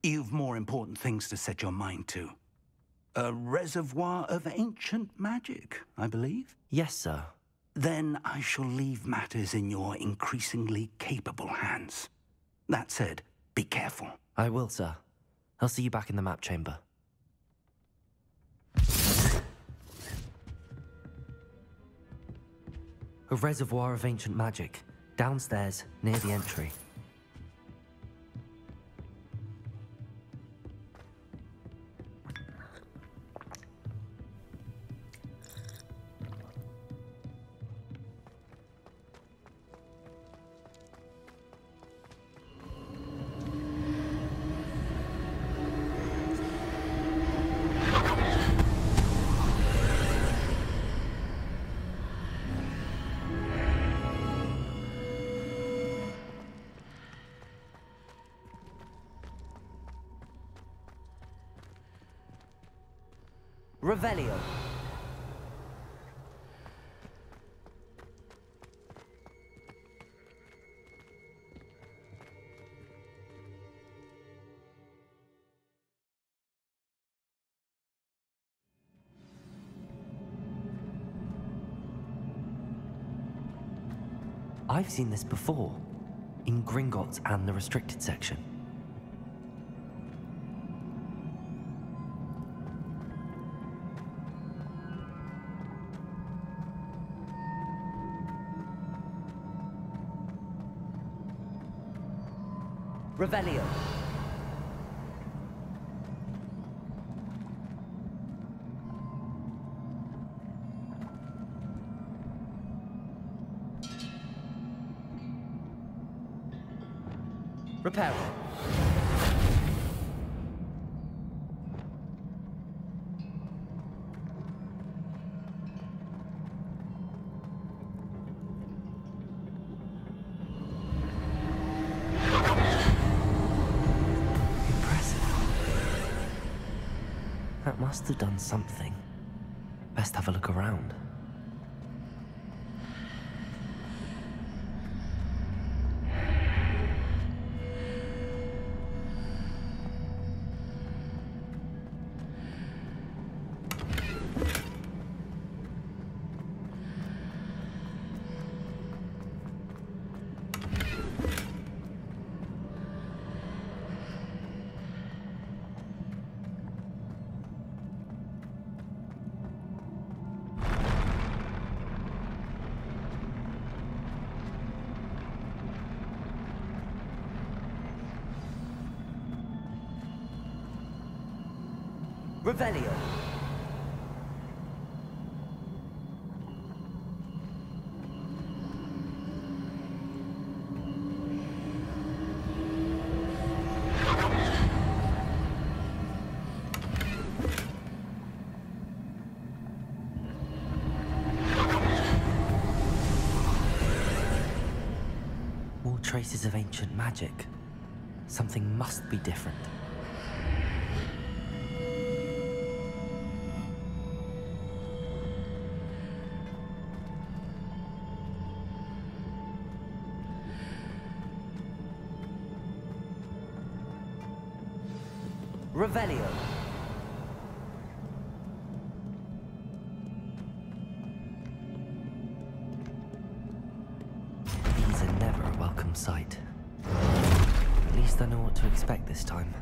you've more important things to set your mind to. A reservoir of ancient magic, I believe? Yes, sir. Then I shall leave matters in your increasingly capable hands. That said, be careful. I will, sir. I'll see you back in the map chamber. A reservoir of ancient magic, downstairs, near the entry. Revelio. I've seen this before, in Gringotts and the restricted section. Revelio. Repair. That must have done something. Best have a look around. Revelio. traces of ancient magic. Something must be different. Revelio. These are never a welcome sight. At least I know what to expect this time.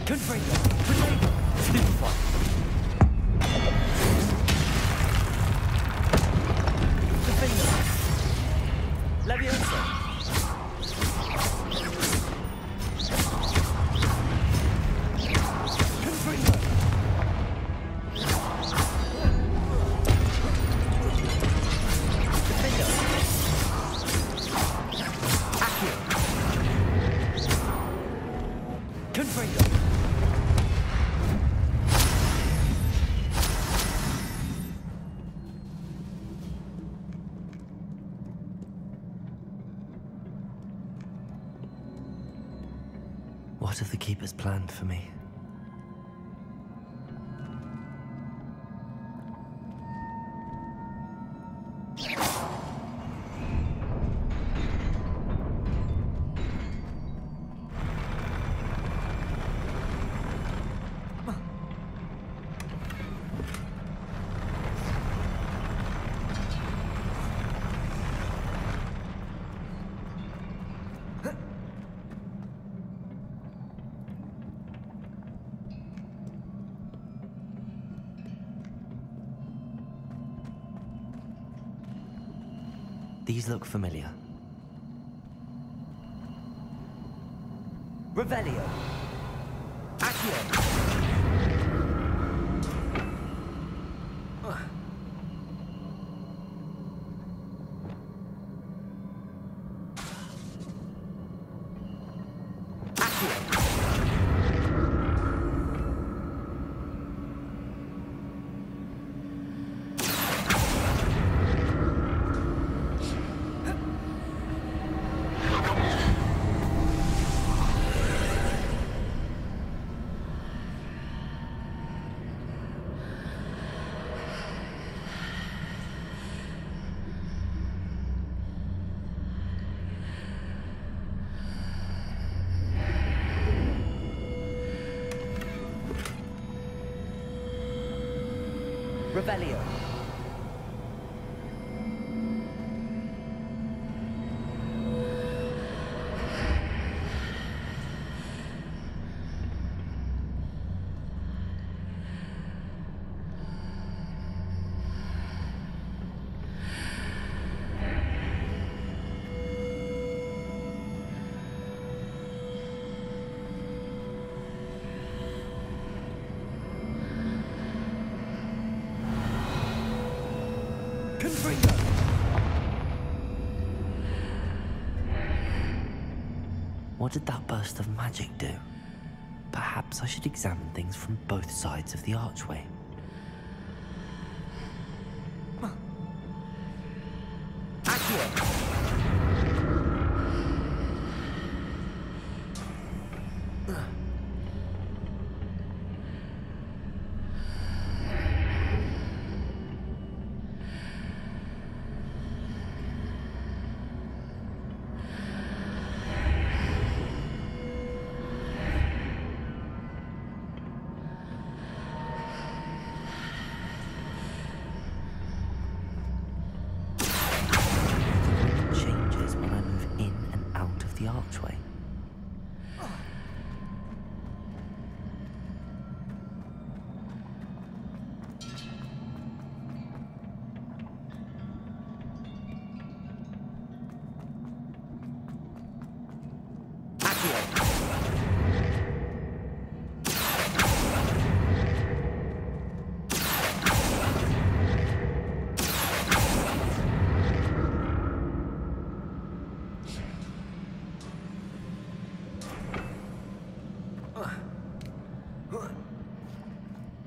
Confringo! Potato! Stupefy! Defender! Leviosa! What have the Keepers planned for me? These look familiar. Revelio. Accio. Revelio. What did that burst of magic do? Perhaps I should examine things from both sides of the archway. Archway.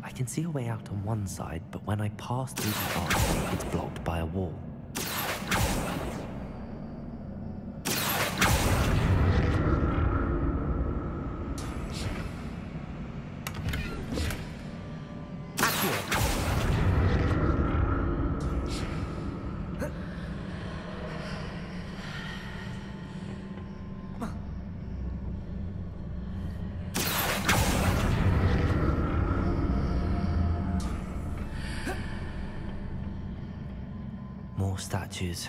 I can see a way out on one side, but when I pass through the archway, it's blocked by a wall. statues.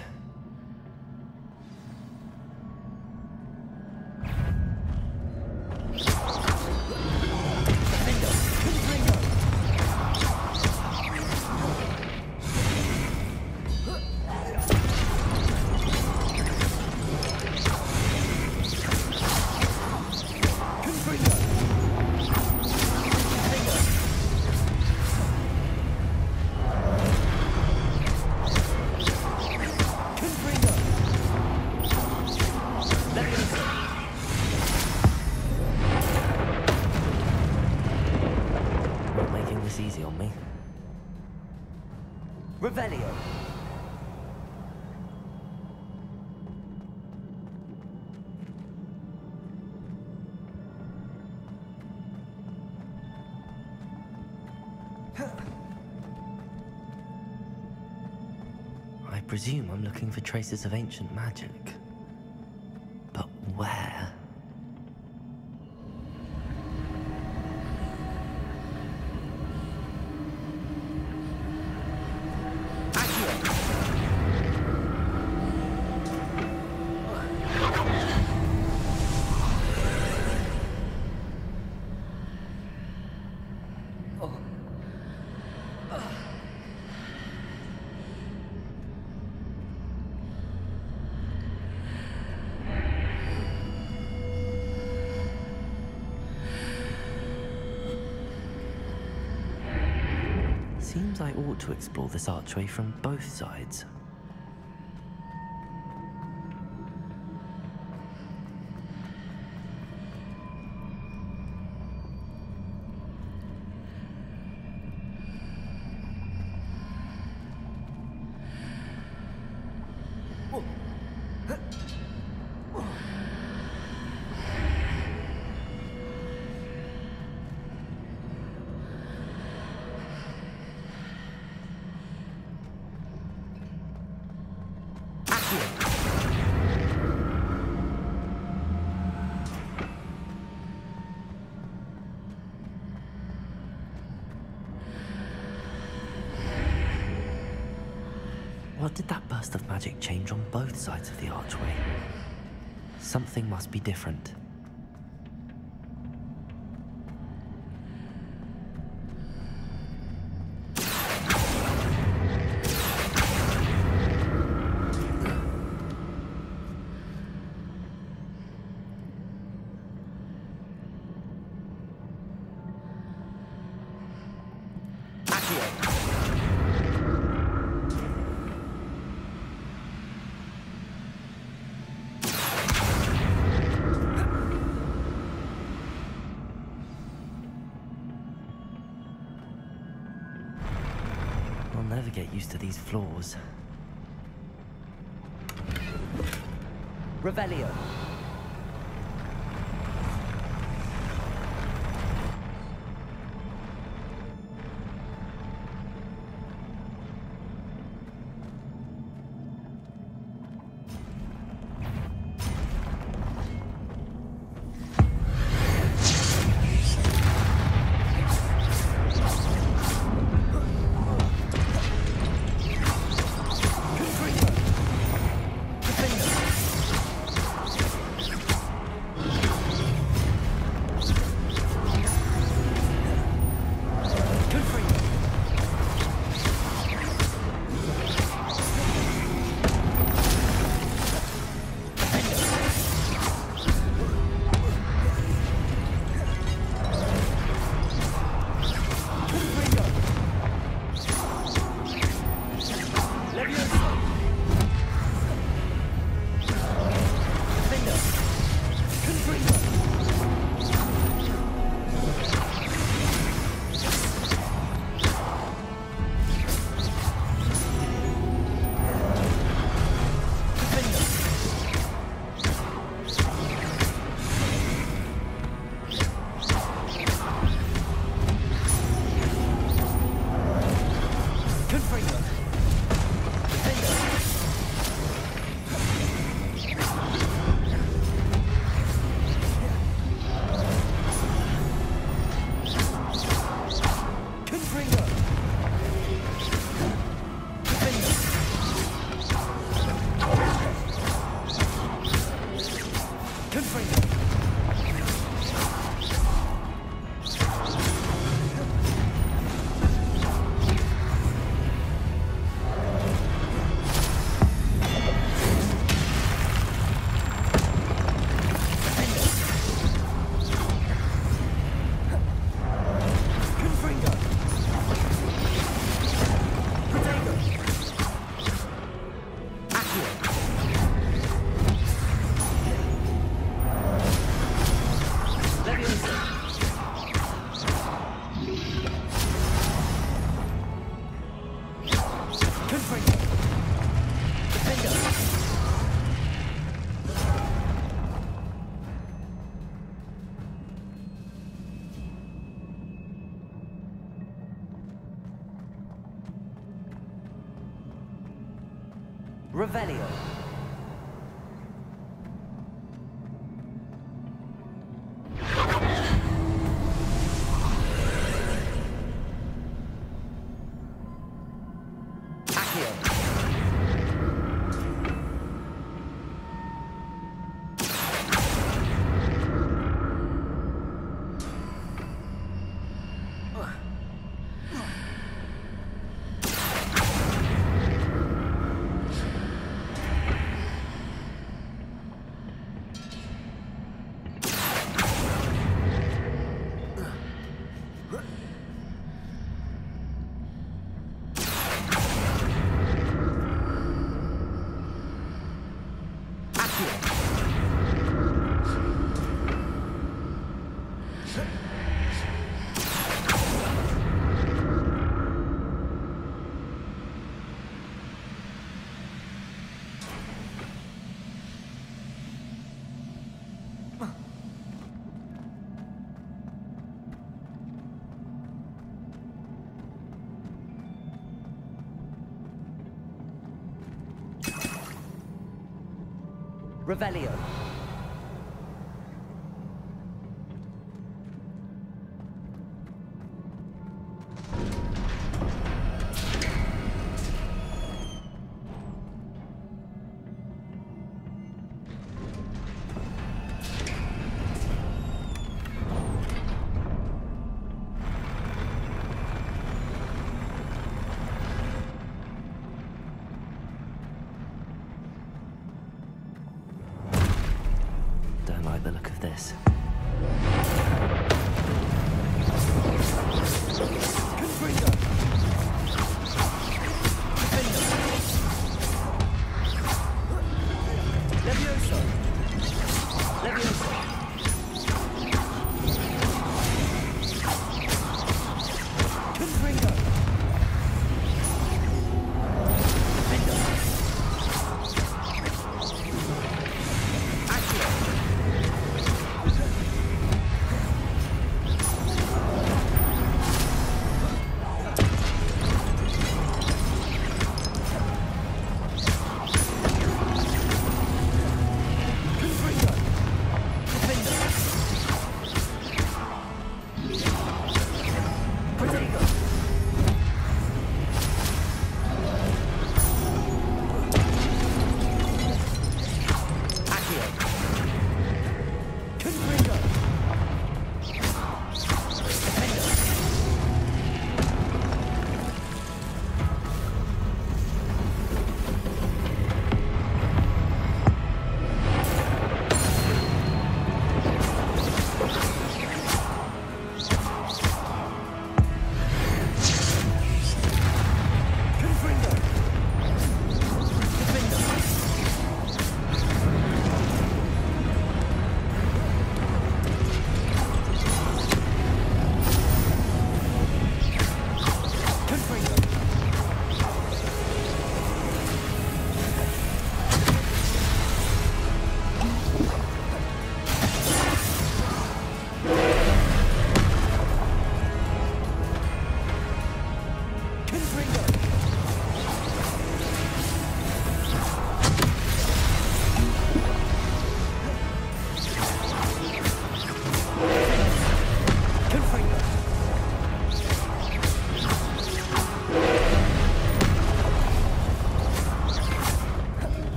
Easy on me. Revelio. I presume I'm looking for traces of ancient magic. But where? Seems I ought to explore this archway from both sides. What did that burst of magic change on both sides of the archway? Something must be different. I'll never get used to these floors. Revelio. Revelio. Revelio.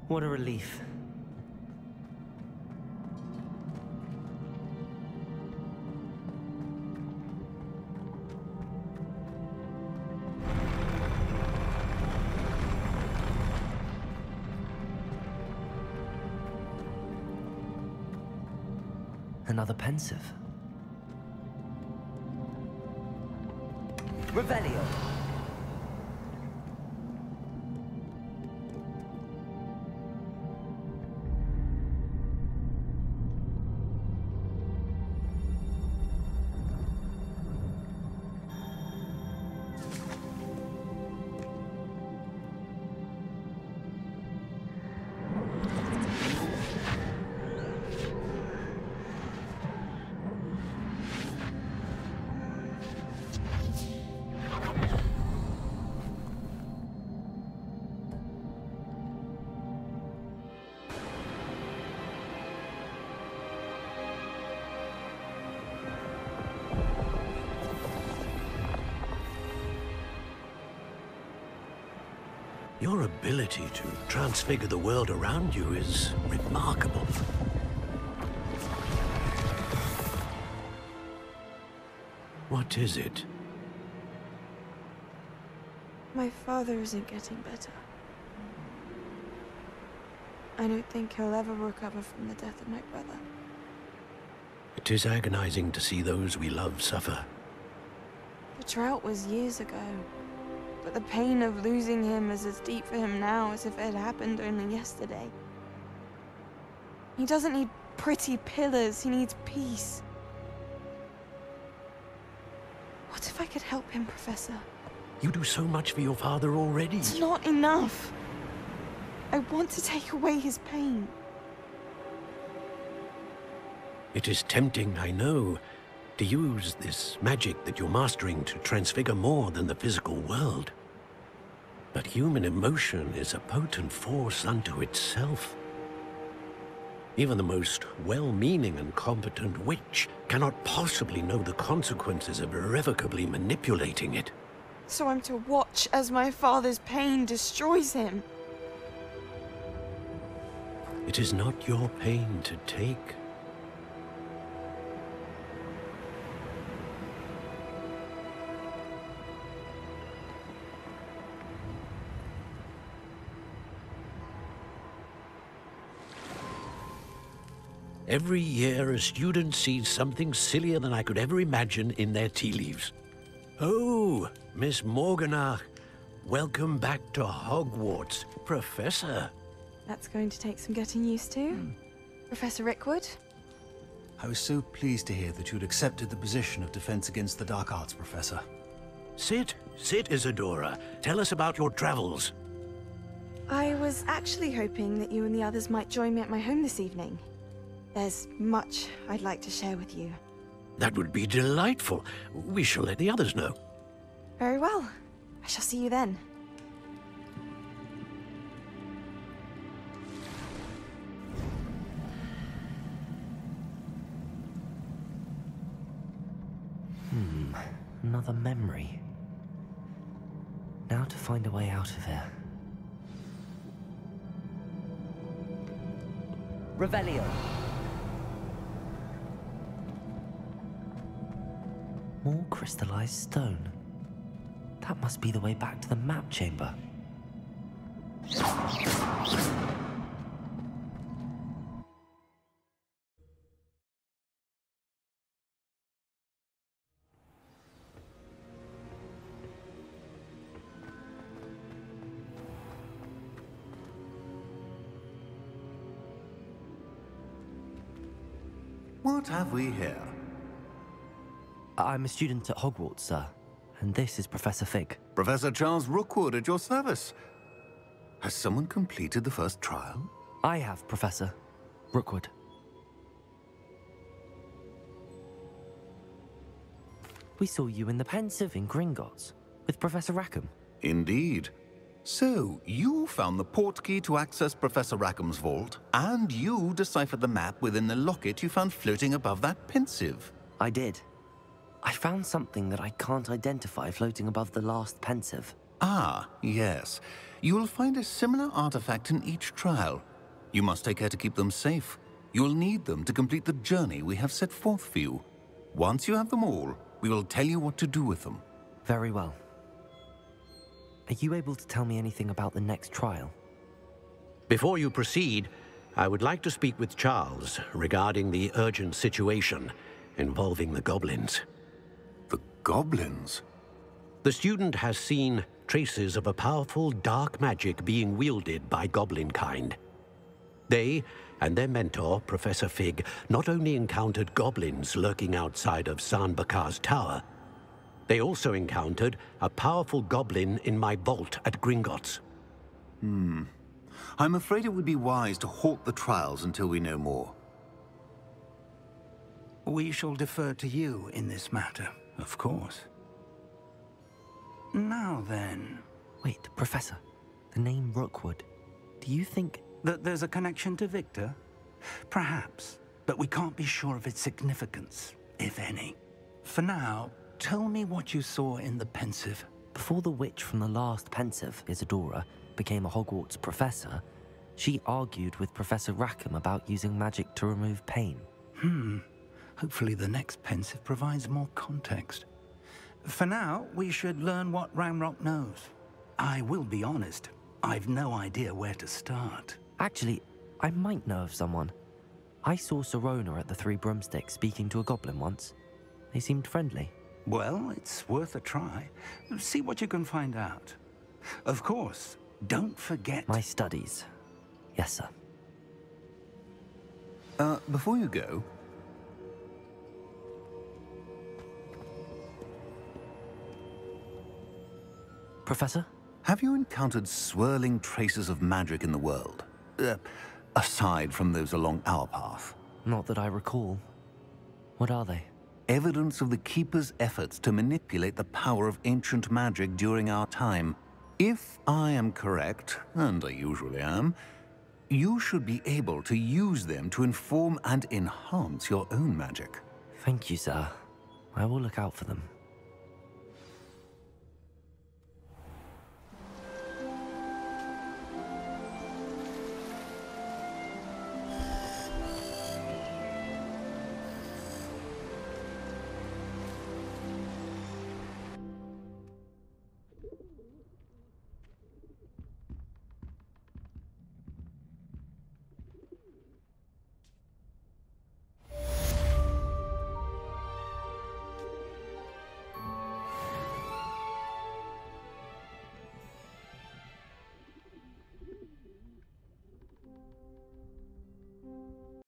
What a relief. Another pensive. Revelio. Your ability to transfigure the world around you is remarkable. What is it? My father isn't getting better. I don't think he'll ever recover from the death of my brother. It is agonizing to see those we love suffer. The drought was years ago, but the pain of losing him is as deep for him now as if it had happened only yesterday. He doesn't need pretty pillars, he needs peace. What if I could help him, Professor? You do so much for your father already. It's not enough. I want to take away his pain. It is tempting, I know, to use this magic that you're mastering to transfigure more than the physical world. But human emotion is a potent force unto itself. Even the most well-meaning and competent witch cannot possibly know the consequences of irrevocably manipulating it. So I'm to watch as my father's pain destroys him. It is not your pain to take. Every year, a student sees something sillier than I could ever imagine in their tea leaves. Oh, Miss Morganach, welcome back to Hogwarts, Professor. That's going to take some getting used to. Professor Rickwood? I was so pleased to hear that you'd accepted the position of Defense Against the Dark Arts, Professor. Sit, Isadora. Tell us about your travels. I was actually hoping that you and the others might join me at my home this evening. There's much I'd like to share with you. That would be delightful. We shall let the others know. Very well. I shall see you then. Another memory. Now to find a way out of here. Revelio. More crystallized stone. That must be the way back to the map chamber. what have we here? I'm a student at Hogwarts, sir. And this is Professor Fig. Professor Charles Rookwood at your service. Has someone completed the first trial? I have, Professor Rookwood. We saw you in the Pensive in Gringotts with Professor Rackham. Indeed. So, you found the portkey to access Professor Rackham's vault, and you deciphered the map within the locket you found floating above that Pensive. I did. I found something that I can't identify floating above the last Pensive. Ah, yes. You will find a similar artifact in each trial. You must take care to keep them safe. You will need them to complete the journey we have set forth for you. Once you have them all, we will tell you what to do with them. Very well. Are you able to tell me anything about the next trial? Before you proceed, I would like to speak with Charles regarding the urgent situation involving the goblins. The goblins? The student has seen traces of a powerful dark magic being wielded by goblin kind. They and their mentor, Professor Fig, not only encountered goblins lurking outside of Sanbakar's tower, they also encountered a powerful goblin in my vault at Gringotts. I'm afraid it would be wise to halt the trials until we know more. We shall defer to you in this matter, of course. Now then... Wait, Professor. The name Rookwood. Do you think... that there's a connection to Victor? Perhaps, but we can't be sure of its significance, if any. For now, tell me what you saw in the Pensive. Before the witch from the last Pensive, Isadora, became a Hogwarts professor, she argued with Professor Rackham about using magic to remove pain. Hopefully the next Pensive provides more context. For now, we should learn what Ranrock knows. I will be honest, I've no idea where to start. Actually, I might know of someone. I saw Serona at the Three Broomsticks speaking to a goblin once. They seemed friendly. Well, it's worth a try. See what you can find out. Of course, don't forget... My studies. Yes, sir. Before you go... Professor? Have you encountered swirling traces of magic in the world? Aside from those along our path? Not that I recall. What are they? Evidence of the Keeper's efforts to manipulate the power of ancient magic during our time. If I am correct, and I usually am, you should be able to use them to inform and enhance your own magic. Thank you, sir. I will look out for them.